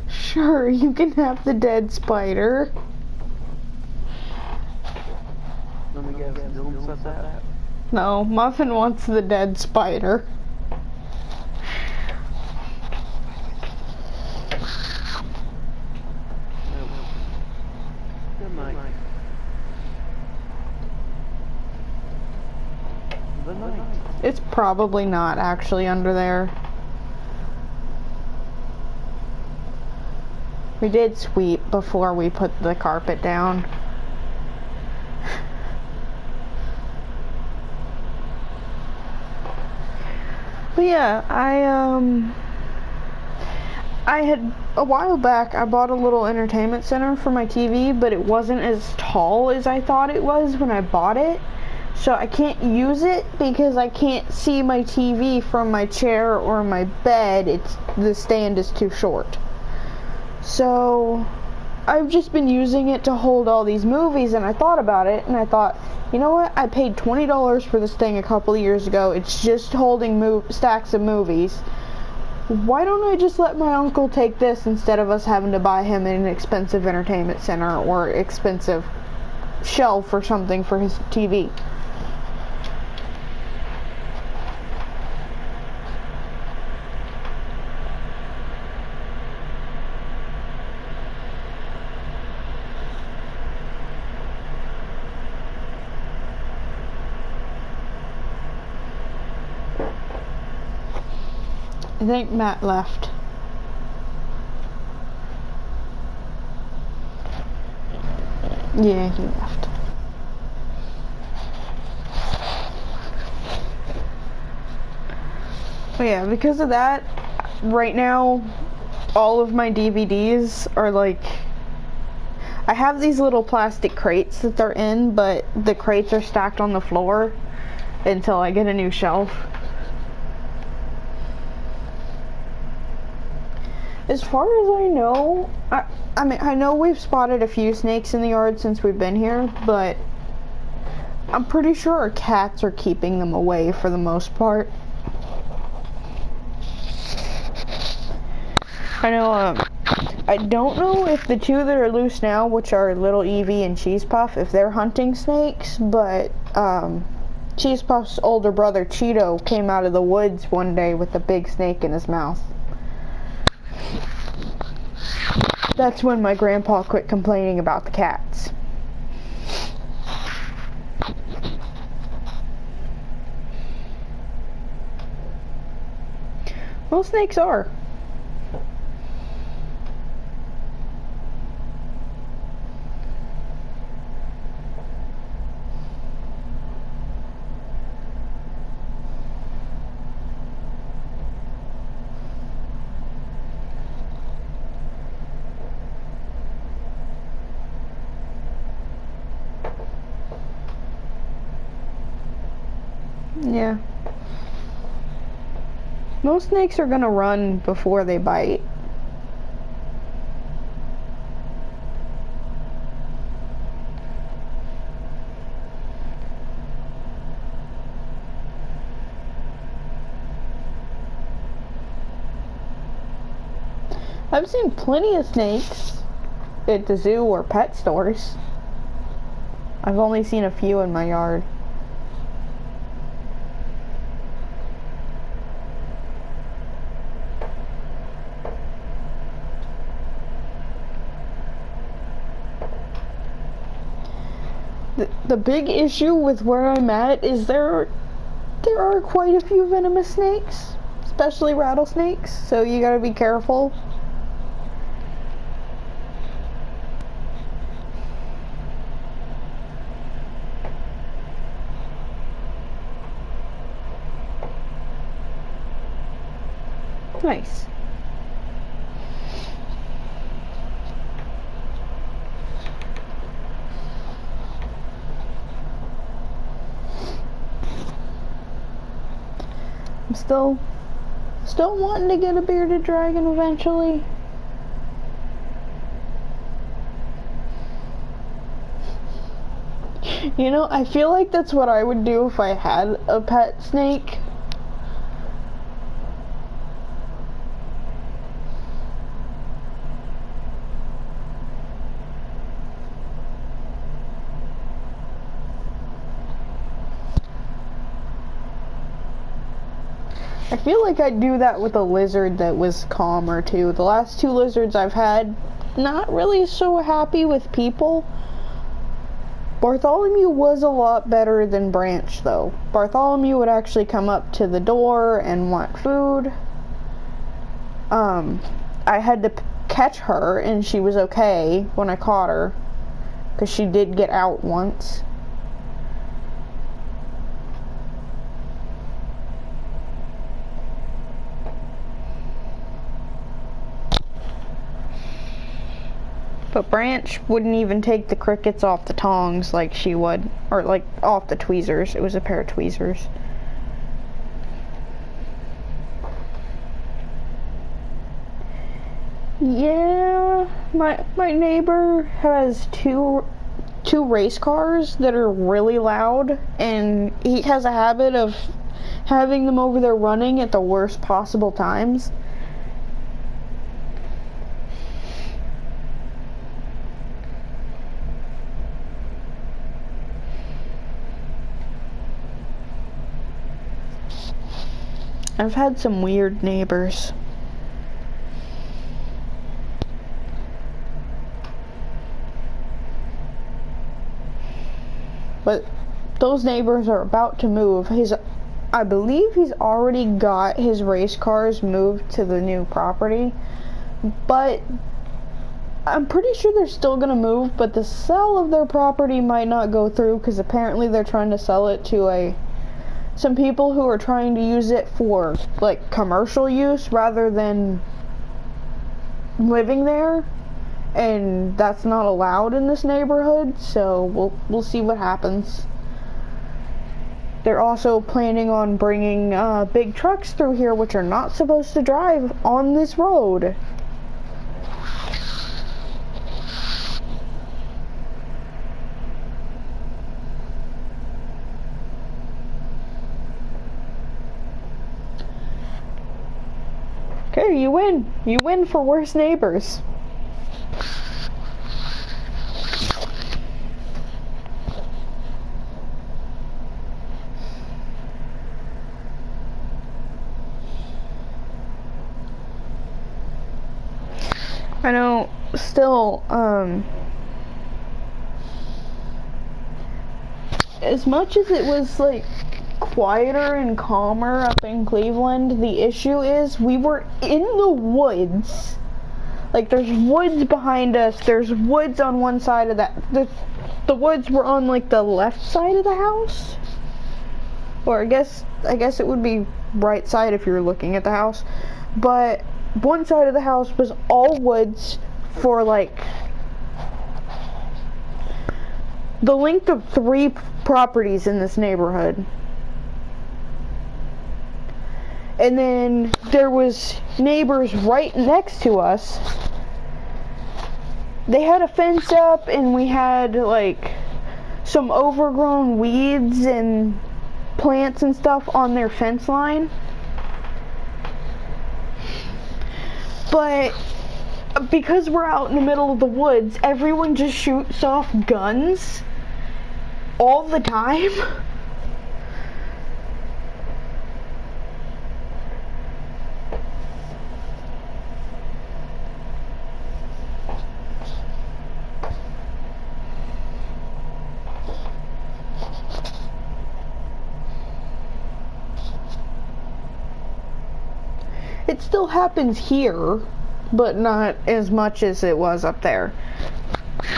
Sure, you can have the dead spider. Let me guess, Dylan said that? No, Muffin wants the dead spider. Good night. Good night. It's probably not actually under there. We did sweep before we put the carpet down. But yeah, I had, a while back, I bought a little entertainment center for my TV, but it wasn't as tall as I thought it was when I bought it. So I can't use it because I can't see my TV from my chair or my bed. The stand is too short. So I've just been using it to hold all these movies, and I thought about it, and I thought, you know what, I paid $20 for this thing a couple of years ago. It's just holding stacks of movies. Why don't I just let my uncle take this instead of us having to buy him an expensive entertainment center or expensive shelf or something for his TV? I think Matt left. Yeah, he left. But yeah, because of that, right now, all of my DVDs are like, I have these little plastic crates that they're in, but the crates are stacked on the floor until I get a new shelf. As far as I know, I mean, I know we've spotted a few snakes in the yard since we've been here, but I'm pretty sure our cats are keeping them away for the most part. I know, I don't know if the two that are loose now, which are Little Evie and Cheese Puff, if they're hunting snakes, but Cheese Puff's older brother Cheeto came out of the woods one day with a big snake in his mouth. That's when my grandpa quit complaining about the cats. Well, snakes are. Most snakes are gonna run before they bite. I've seen plenty of snakes at the zoo or pet stores. I've only seen a few in my yard. The big issue with where I'm at is there are quite a few venomous snakes, especially rattlesnakes, so you gotta be careful. Nice. I'm still wanting to get a bearded dragon eventually. You know, I feel like that's what I would do if I had a pet snake. I feel like I'd do that with a lizard that was calmer too. The last two lizards I've had, not really so happy with people. Bartholomew was a lot better than Branch though. Bartholomew would actually come up to the door and want food. I had to catch her and she was okay when I caught her, because she did get out once. But Branch wouldn't even take the crickets off the tongs like she would, or like off the tweezers. It was a pair of tweezers. Yeah, my neighbor has two race cars that are really loud, and he has a habit of having them over there running at the worst possible times. I've had some weird neighbors. But those neighbors are about to move. I believe he's already got his race cars moved to the new property. But I'm pretty sure they're still gonna move, but the sale of their property might not go through because apparently they're trying to sell it to some people who are trying to use it for like commercial use rather than living there, and that's not allowed in this neighborhood, so we'll see what happens. They're also planning on bringing big trucks through here, which are not supposed to drive on this road. Okay, you win. You win for worst neighbors. I know, still, as much as it was, like, quieter and calmer up in Cleveland, the issue is we were in the woods. Like, there's woods behind us, there's woods on one side of that. The woods were on, like, the left side of the house. Or I guess it would be right side if you were looking at the house. But one side of the house was all woods for, like, the length of 3 properties in this neighborhood. And then there was neighbors right next to us. They had a fence up, and we had like some overgrown weeds and plants and stuff on their fence line. But because we're out in the middle of the woods, everyone just shoots off guns all the time. It still happens here, but not as much as it was up there.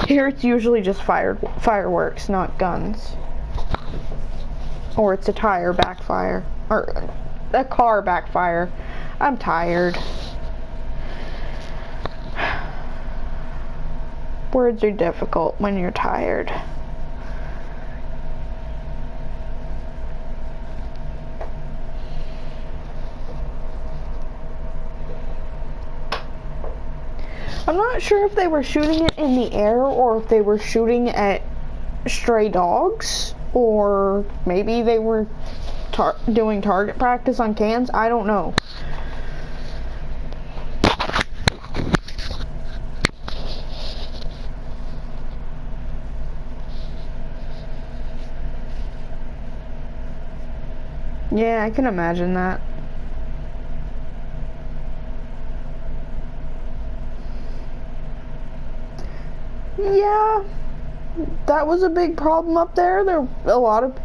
Here it's usually just fireworks, not guns. Or it's a tire backfire. Or a car backfire. I'm tired. Words are difficult when you're tired. I'm not sure if they were shooting it in the air or if they were shooting at stray dogs, or maybe they were doing target practice on cans. I don't know. Yeah, I can imagine that. Yeah, that was a big problem up there. There were a lot of...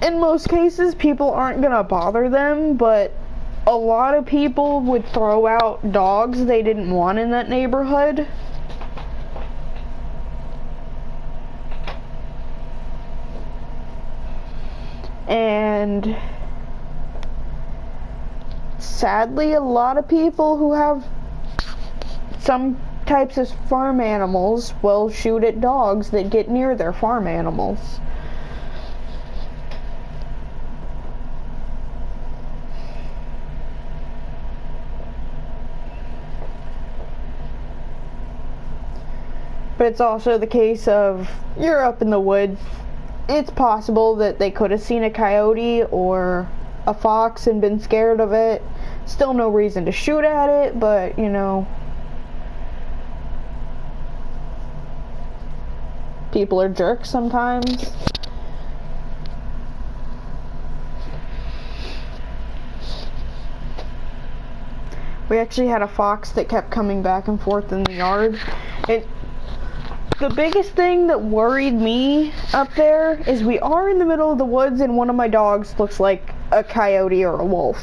In most cases, people aren't gonna bother them, but a lot of people would throw out dogs they didn't want in that neighborhood. And sadly, a lot of people who have some types of farm animals will shoot at dogs that get near their farm animals. But it's also the case of, you're up in the woods, it's possible that they could have seen a coyote or a fox and been scared of it. Still no reason to shoot at it, but you know, people are jerks sometimes. We actually had a fox that kept coming back and forth in the yard. The biggest thing that worried me up there is we are in the middle of the woods and one of my dogs looks like a coyote or a wolf.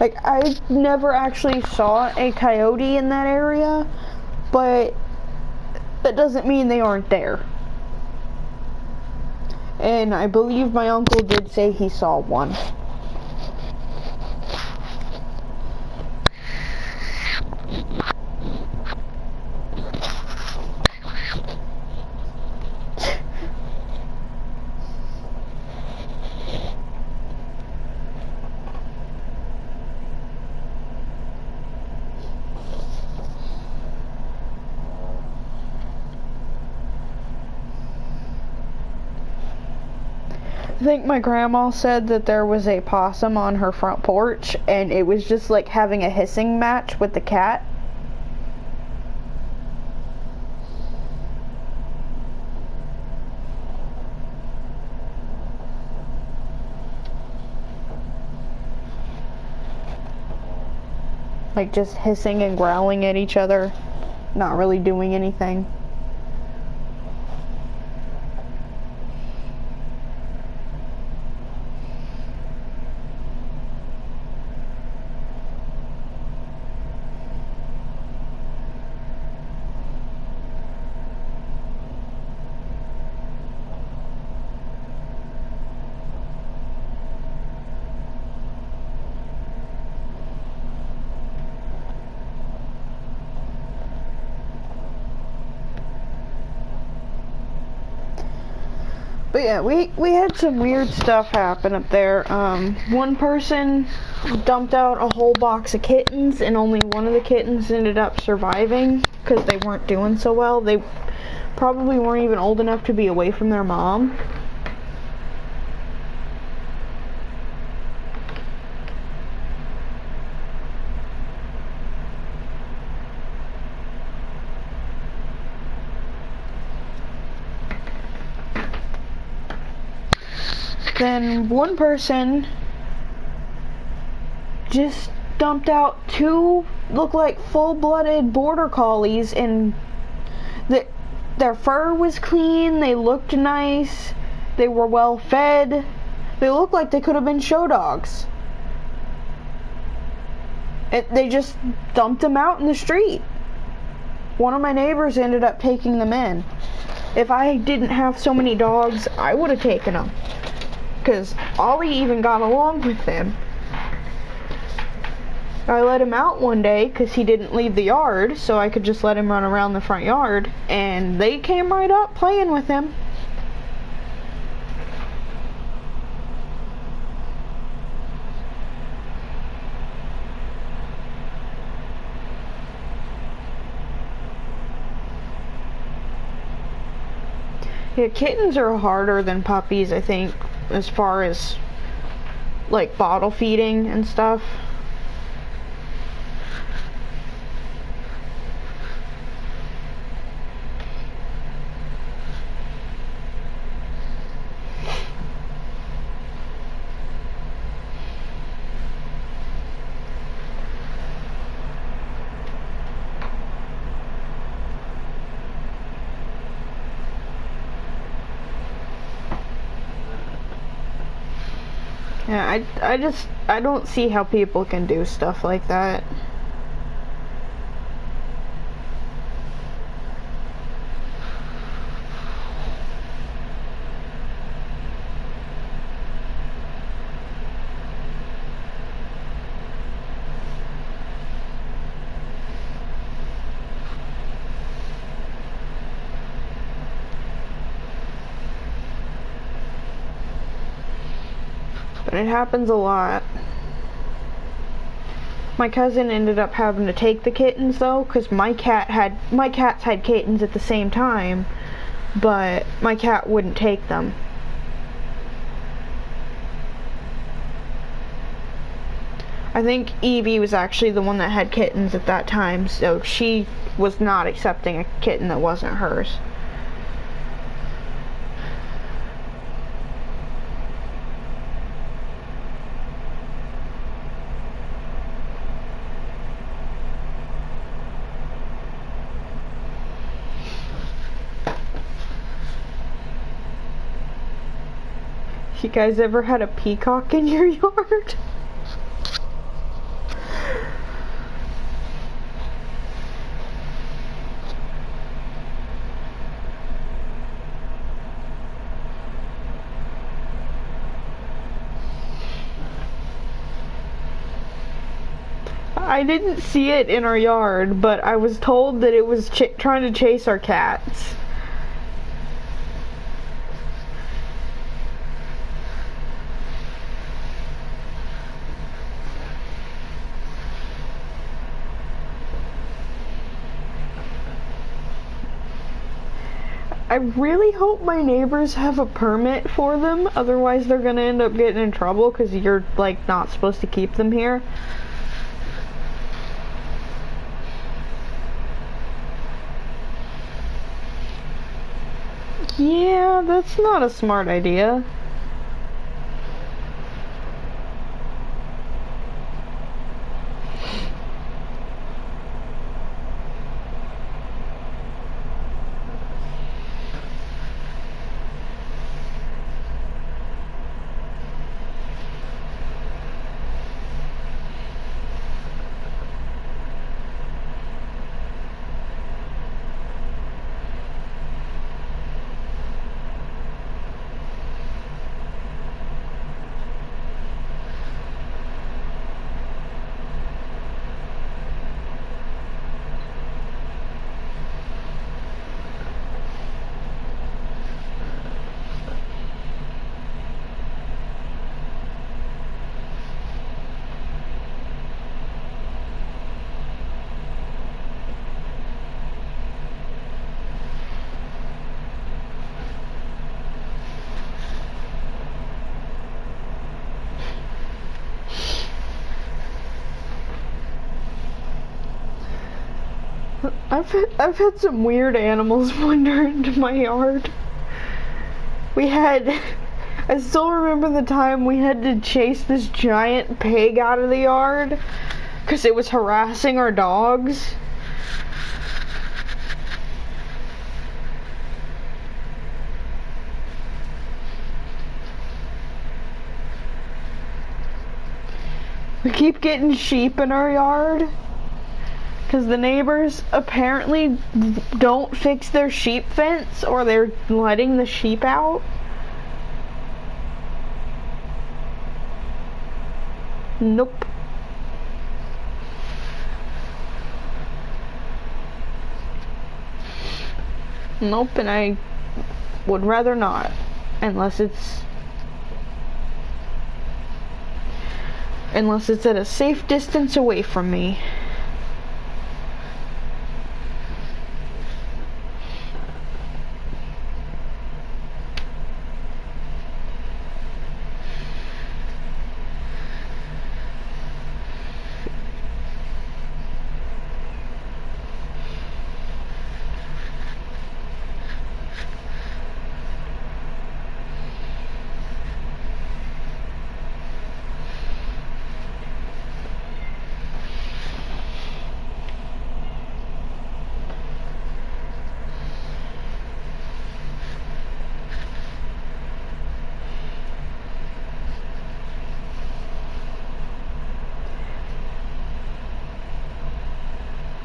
Like, I never actually saw a coyote in that area, but that doesn't mean they aren't there. And I believe my uncle did say he saw one. I think my grandma said that there was a possum on her front porch and it was just like having a hissing match with the cat. Like just hissing and growling at each other, not really doing anything. But yeah, we had some weird stuff happen up there. One person dumped out a whole box of kittens, and only one of the kittens ended up surviving because they weren't doing so well. They probably weren't even old enough to be away from their mom. Then one person just dumped out two look like full-blooded border collies, and their fur was clean, they looked nice, they were well fed, they looked like they could have been show dogs. They just dumped them out in the street. One of my neighbors ended up taking them in. If I didn't have so many dogs, I would have taken them. Because Ollie even got along with them. I let him out one day because he didn't leave the yard, so I could just let him run around the front yard, and they came right up playing with him. Yeah, kittens are harder than puppies, I think, as far as like bottle feeding and stuff. Yeah, I don't see how people can do stuff like that. But it happens a lot. My cousin ended up having to take the kittens though, because my cats had kittens at the same time, but my cat wouldn't take them. I think Evie was actually the one that had kittens at that time, so she was not accepting a kitten that wasn't hers. You guys ever had a peacock in your yard? I didn't see it in our yard, but I was told that it was trying to chase our cats. I really hope my neighbors have a permit for them, otherwise they're gonna end up getting in trouble because you're like not supposed to keep them here. Yeah, that's not a smart idea. I've had some weird animals wander into my yard. I still remember the time we had to chase this giant pig out of the yard because it was harassing our dogs. We keep getting sheep in our yard because the neighbors apparently don't fix their sheep fence, or they're letting the sheep out. Nope. Nope, and I would rather not, unless it's at a safe distance away from me.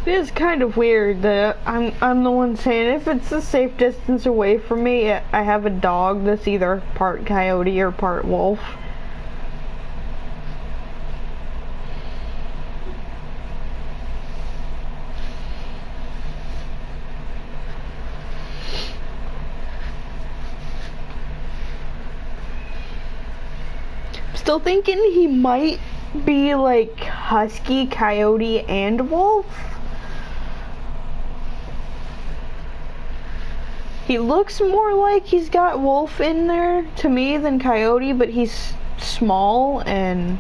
It is kind of weird that I'm the one saying if it's a safe distance away from me, I have a dog that's either part coyote or part wolf. Still thinking he might be like husky, coyote, and wolf. He looks more like he's got wolf in there to me than coyote, but he's small and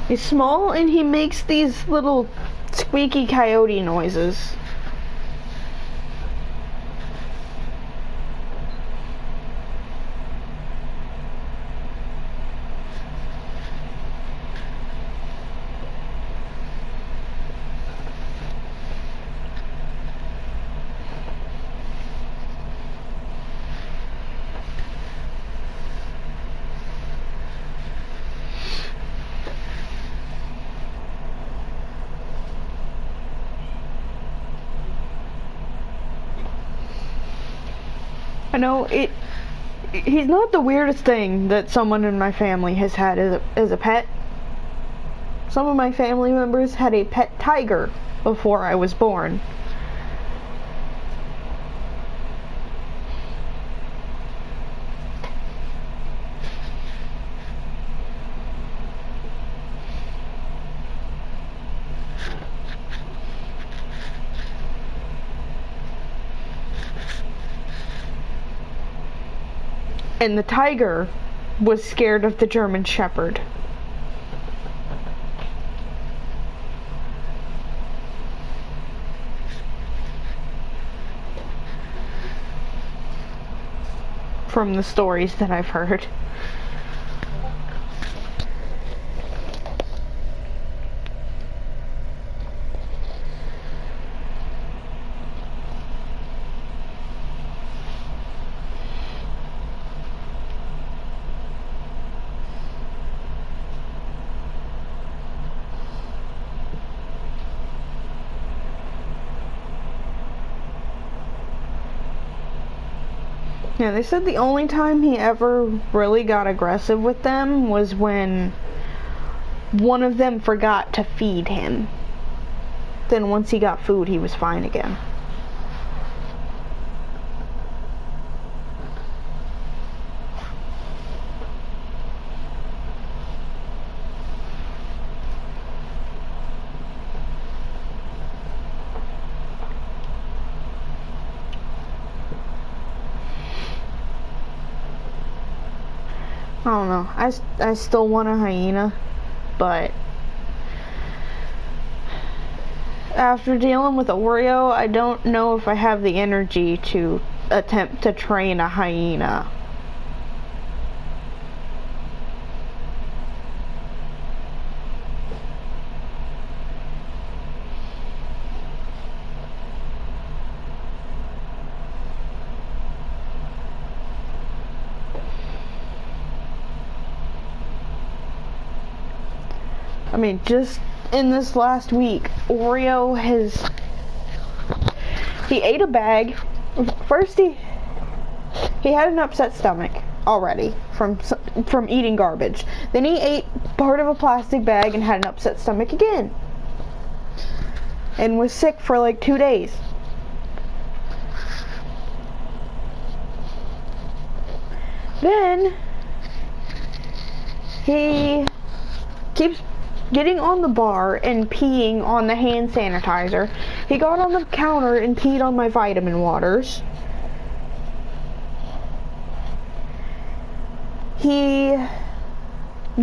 he's small and he makes these little squeaky coyote noises. I know he's not the weirdest thing that someone in my family has had as a pet. Some of my family members had a pet tiger before I was born. And the tiger was scared of the German Shepherd. From the stories that I've heard. Yeah, they said the only time he ever really got aggressive with them was when one of them forgot to feed him. Then once he got food, he was fine again. I don't know. I still want a hyena, but after dealing with Oreo, I don't know if I have the energy to attempt to train a hyena. I mean, just in this last week, Oreo he ate a bag. First he had an upset stomach already from eating garbage. Then he ate part of a plastic bag and had an upset stomach again. And was sick for like 2 days. Then he keeps getting on the bar and peeing on the hand sanitizer. He got on the counter and peed on my vitamin waters. He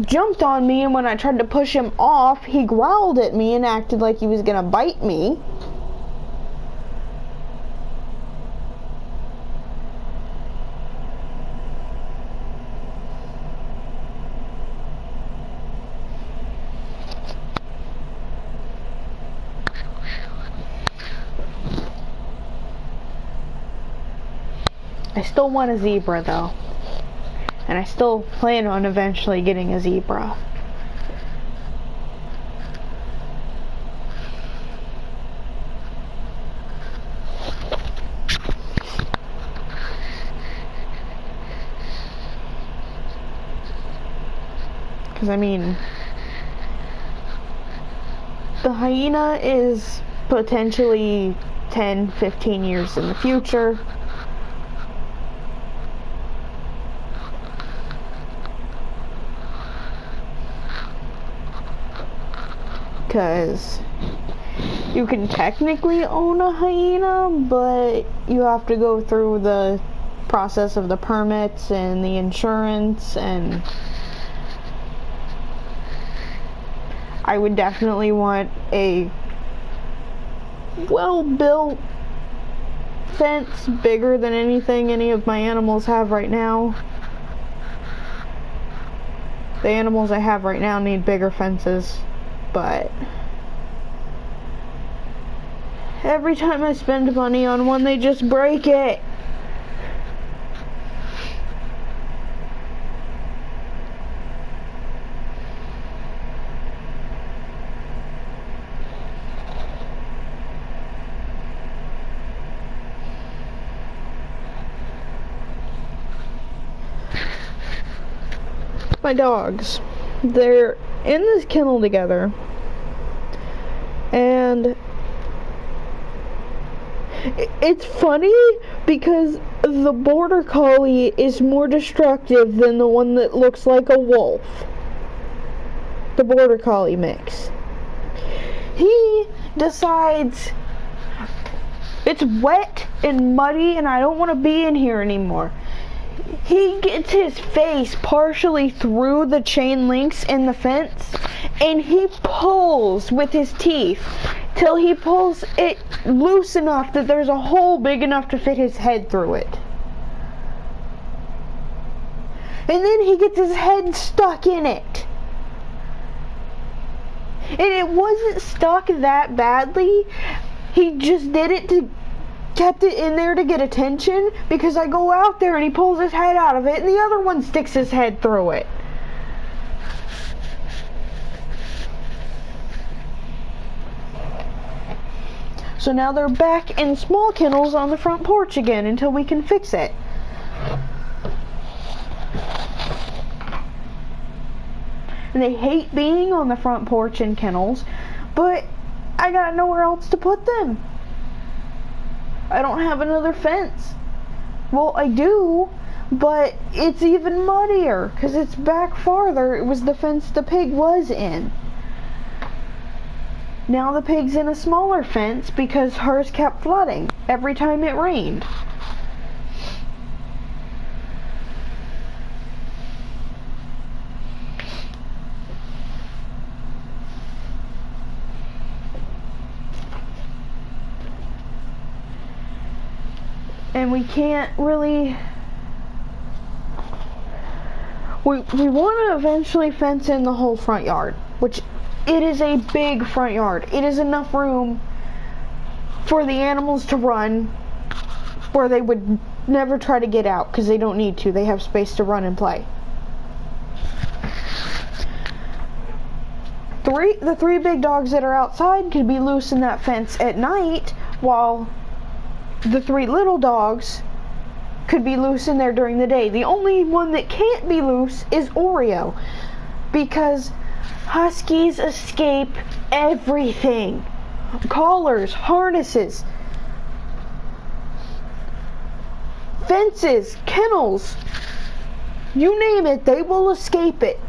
jumped on me, and when I tried to push him off, he growled at me and acted like he was gonna bite me. I still want a zebra though, and I still plan on eventually getting a zebra. Because I mean, the hyena is potentially 10-15 years in the future. Because you can technically own a hyena, but you have to go through the process of the permits and the insurance, and I would definitely want a well-built fence bigger than anything any of my animals have right now. The animals I have right now need bigger fences. But every time I spend money on one, they just break it. My dogs, they're in this kennel together, and it's funny because the border collie is more destructive than the one that looks like a wolf. The border collie mix. He decides it's wet and muddy and I don't want to be in here anymore. He gets his face partially through the chain links in the fence, and he pulls with his teeth till he pulls it loose enough that there's a hole big enough to fit his head through it. And then he gets his head stuck in it. And it wasn't stuck that badly. He just did it to kept it in there to get attention, because I go out there and he pulls his head out of it and the other one sticks his head through it. So now they're back in small kennels on the front porch again until we can fix it. And they hate being on the front porch in kennels, but I got nowhere else to put them. I don't have another fence. Well, I do, but it's even muddier because it's back farther. It was the fence the pig was in. Now the pig's in a smaller fence because hers kept flooding every time it rained. And we can't really... We want to eventually fence in the whole front yard, which it is a big front yard. It is enough room for the animals to run where they would never try to get out because they don't need to. They have space to run and play. The three big dogs that are outside could be loose in that fence at night, while the three little dogs could be loose in there during the day. The only one that can't be loose is Oreo, because huskies escape everything. Collars, harnesses, fences, kennels, you name it, they will escape it.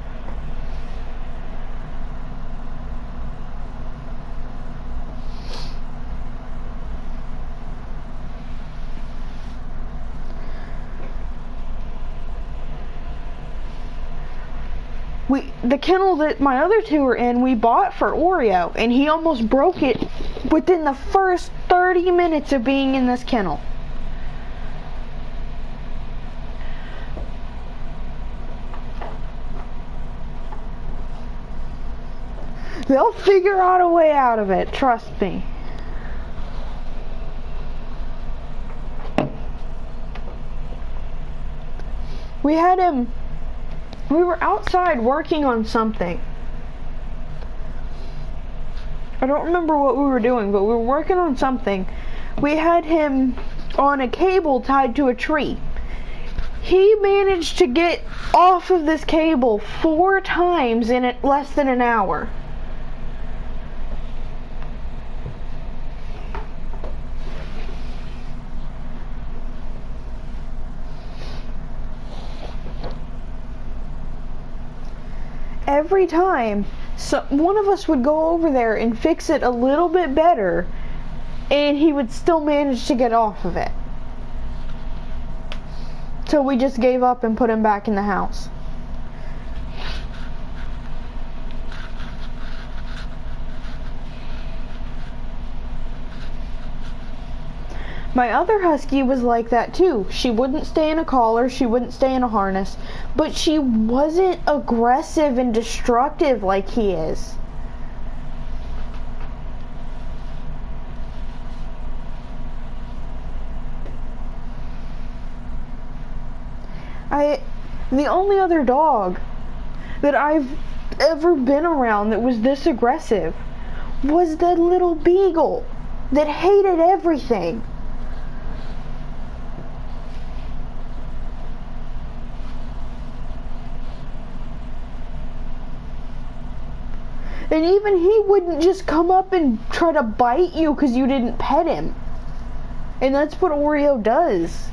The kennel that my other two are in, we bought for Oreo, and he almost broke it within the first 30 minutes of being in this kennel. They'll figure out a way out of it, trust me. We were outside working on something. I don't remember what we were doing, but we were working on something. We had him on a cable tied to a tree. He managed to get off of this cable 4 times in less than an hour. Every time, one of us would go over there and fix it a little bit better, and he would still manage to get off of it. So we just gave up and put him back in the house. My other husky was like that too. She wouldn't stay in a collar, she wouldn't stay in a harness, but she wasn't aggressive and destructive like he is. The only other dog that I've ever been around that was this aggressive was the little beagle that hated everything. And even he wouldn't just come up and try to bite you because you didn't pet him. And that's what Oreo does.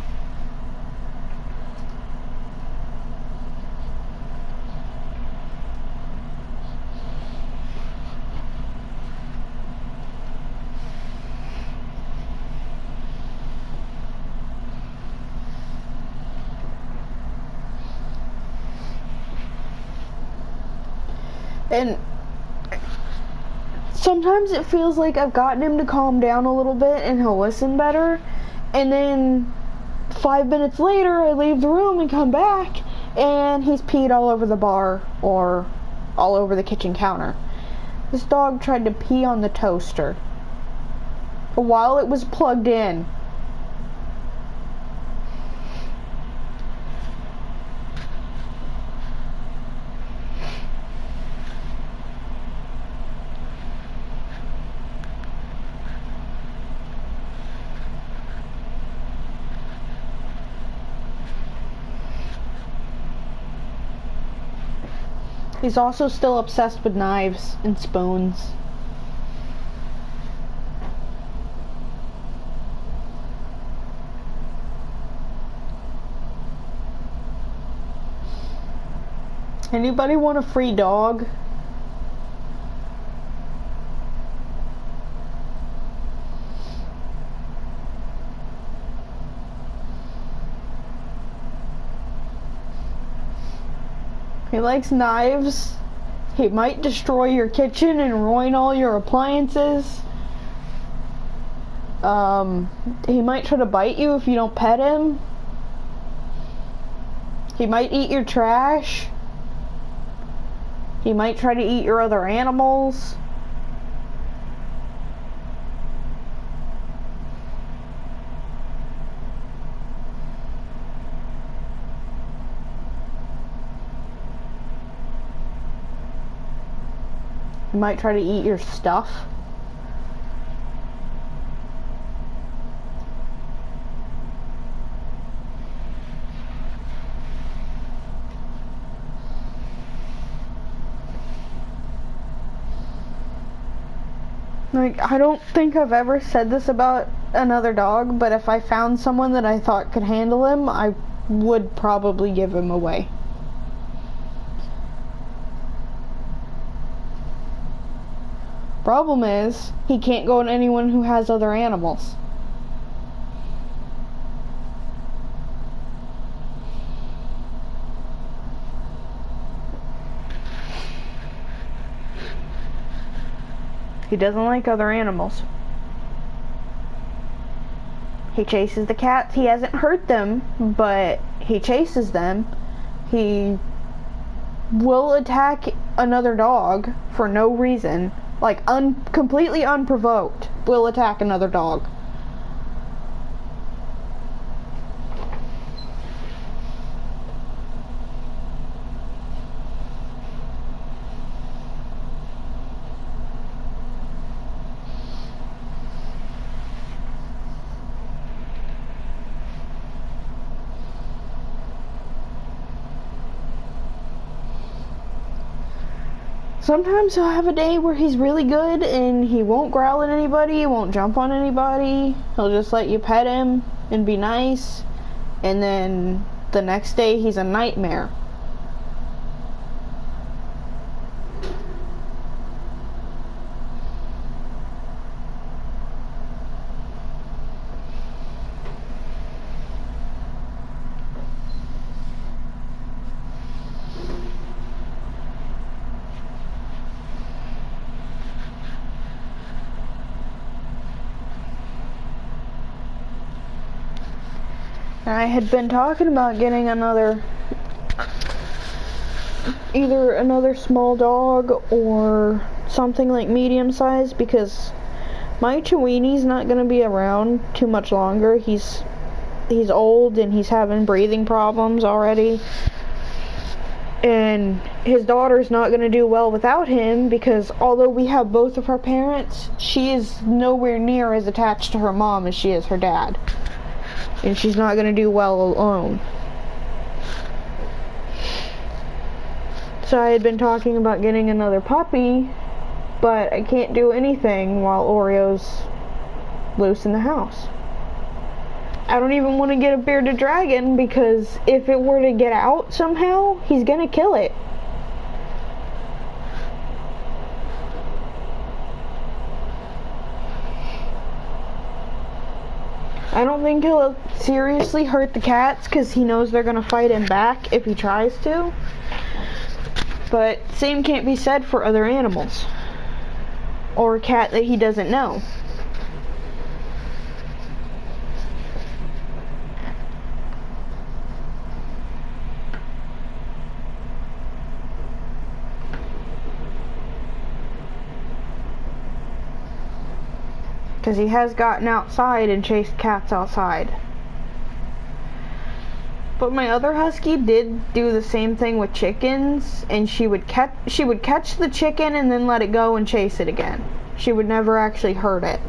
And sometimes it feels like I've gotten him to calm down a little bit and he'll listen better, and then 5 minutes later I leave the room and come back and he's peed all over the bar or all over the kitchen counter. This dog tried to pee on the toaster while it was plugged in. He's also still obsessed with knives and spoons. Anybody want a free dog? He likes knives. He might destroy your kitchen and ruin all your appliances. He might try to bite you if you don't pet him. He might eat your trash. He might try to eat your other animals. He might try to eat your stuff. Like, I don't think I've ever said this about another dog, but if I found someone that I thought could handle him, I would probably give him away. Problem is, he can't go to anyone who has other animals. He doesn't like other animals. He chases the cats. He hasn't hurt them, but he chases them. He will attack another dog for no reason. Like, completely unprovoked, will attack another dog. Sometimes he'll have a day where he's really good and he won't growl at anybody, won't jump on anybody. He'll just let you pet him and be nice. And then the next day he's a nightmare. I had been talking about getting either another small dog or something like medium size, because my Chiweeni's not going to be around too much longer. He's old and he's having breathing problems already. And his daughter's not going to do well without him, because although we have both of her parents, she is nowhere near as attached to her mom as she is her dad. And she's not going to do well alone. So I had been talking about getting another puppy, but I can't do anything while Oreo's loose in the house. I don't even want to get a bearded dragon, because if it were to get out somehow, he's going to kill it. I don't think he'll seriously hurt the cats, because he knows they're going to fight him back if he tries to. But same can't be said for other animals. Or a cat that he doesn't know. Because he has gotten outside and chased cats outside. But my other husky did do the same thing with chickens, and she would catch the chicken and then let it go and chase it again. She would never actually hurt it.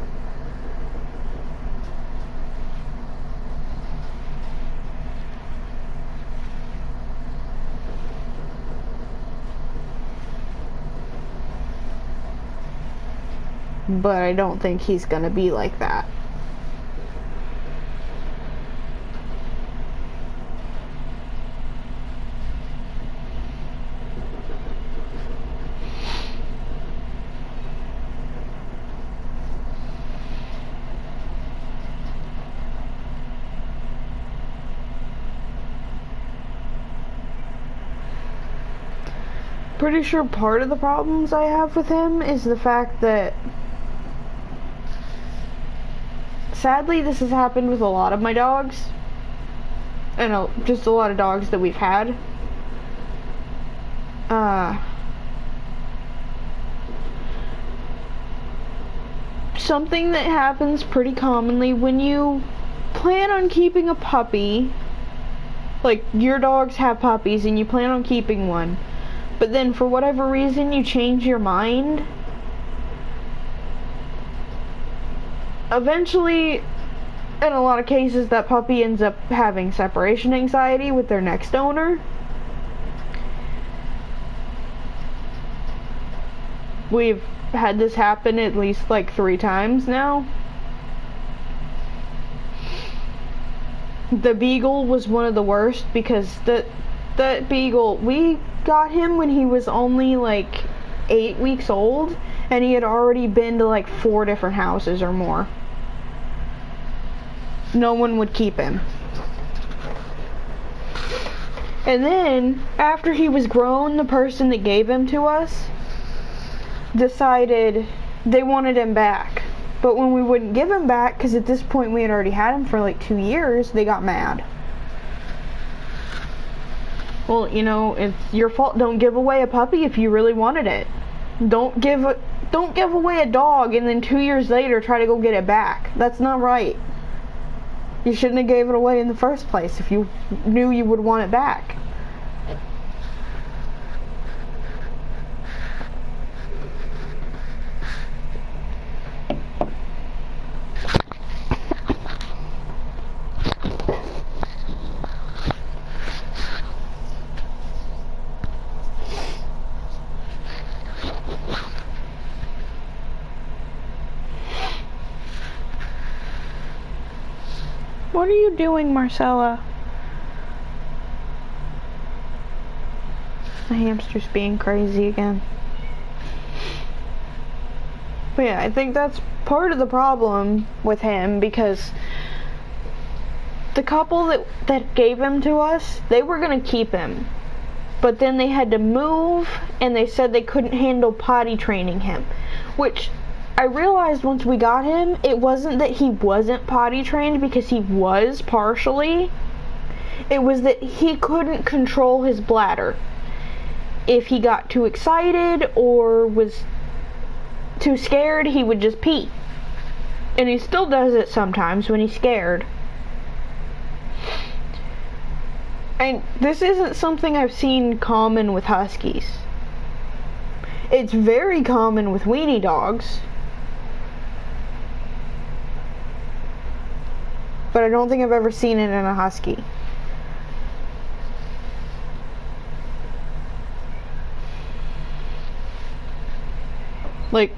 But I don't think he's gonna be like that. Pretty sure part of the problems I have with him is the fact that sadly, this has happened with a lot of my dogs. And just a lot of dogs that we've had. Something that happens pretty commonly when you plan on keeping a puppy, like your dogs have puppies and you plan on keeping one, but then for whatever reason you change your mind, eventually, in a lot of cases, that puppy ends up having separation anxiety with their next owner. We've had this happen at least like 3 times now. The beagle was one of the worst because that beagle, we got him when he was only like 8 weeks old and he had already been to like 4 different houses or more. No one would keep him. And then after he was grown, the person that gave him to us decided they wanted him back. But when we wouldn't give him back, because at this point we had already had him for like 2 years, they got mad. Well, you know, it's your fault. Don't give away a puppy if you really wanted it. Don't give away a dog and then 2 years later try to go get it back. That's not right. You shouldn't have gave it away in the first place if you knew you would want it back. What are you doing, Marcella? The hamster's being crazy again. But yeah, I think that's part of the problem with him, because the couple that gave him to us, they were gonna keep him. But then they had to move, and they said they couldn't handle potty training him, which I realized once we got him, it wasn't that he wasn't potty trained, because he was partially. It was that he couldn't control his bladder. If he got too excited or was too scared, he would just pee. And he still does it sometimes when he's scared. And this isn't something I've seen common with huskies. It's very common with weenie dogs. But I don't think I've ever seen it in a husky. Like,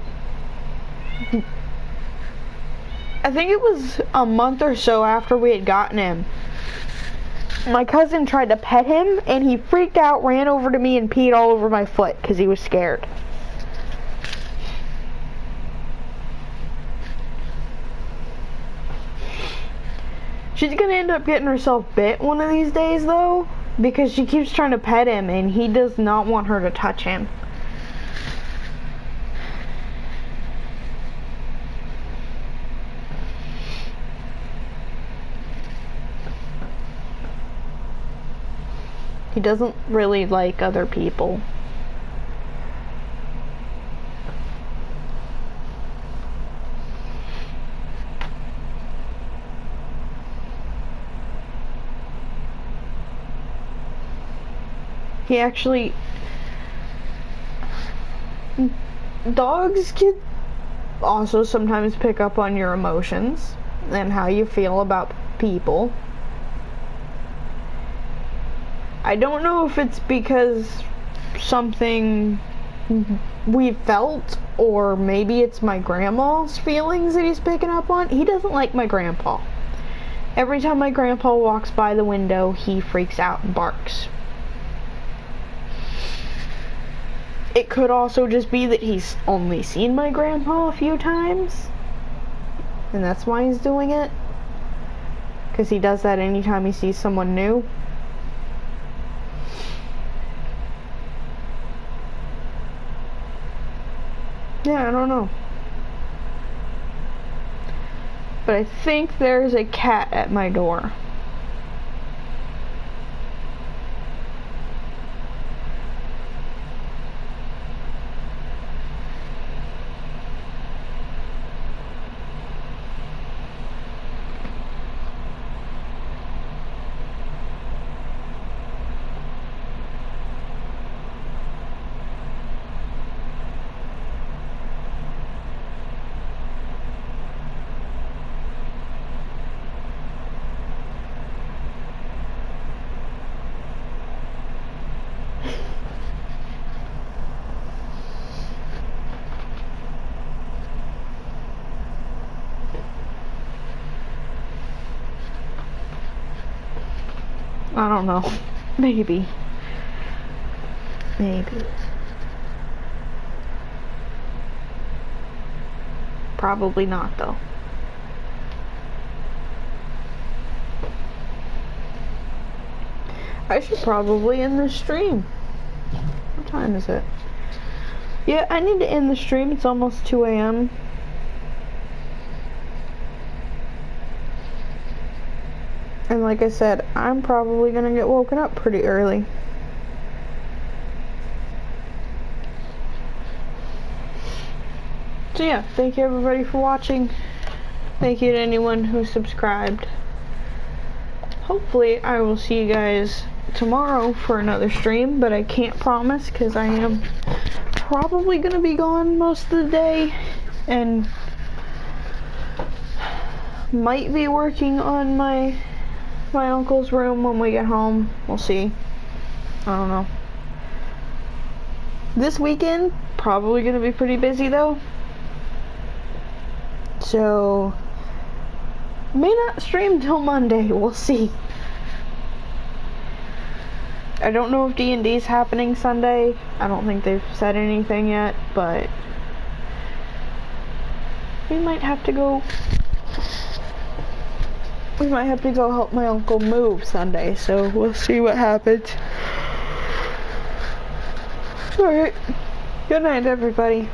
I think it was a month or so after we had gotten him, my cousin tried to pet him and he freaked out, ran over to me and peed all over my foot because he was scared. She's gonna end up getting herself bit one of these days though, because she keeps trying to pet him and he does not want her to touch him. He doesn't really like other people. He actually... Dogs can also sometimes pick up on your emotions and how you feel about people. I don't know if it's because something we felt, or maybe it's my grandma's feelings that he's picking up on. He doesn't like my grandpa. Every time my grandpa walks by the window, he freaks out and barks. It could also just be that he's only seen my grandpa a few times, and that's why he's doing it. Because he does that anytime he sees someone new. Yeah, I don't know. But I think there's a cat at my door. I don't know. Maybe. Maybe. Probably not, though. I should probably end the stream. What time is it? Yeah, I need to end the stream. It's almost 2 a.m. And like I said, I'm probably gonna get woken up pretty early. So yeah, thank you everybody for watching. Thank you to anyone who subscribed. Hopefully I will see you guys tomorrow for another stream, but I can't promise because I am probably gonna be gone most of the day and might be working on my uncle's room when we get home. We'll see. I don't know. This weekend, probably gonna be pretty busy though. So, may not stream till Monday. We'll see. I don't know if D&D's happening Sunday. I don't think they've said anything yet, but we might have to go. We might have to go help my uncle move Sunday, so we'll see what happens. Alright. Good night, everybody.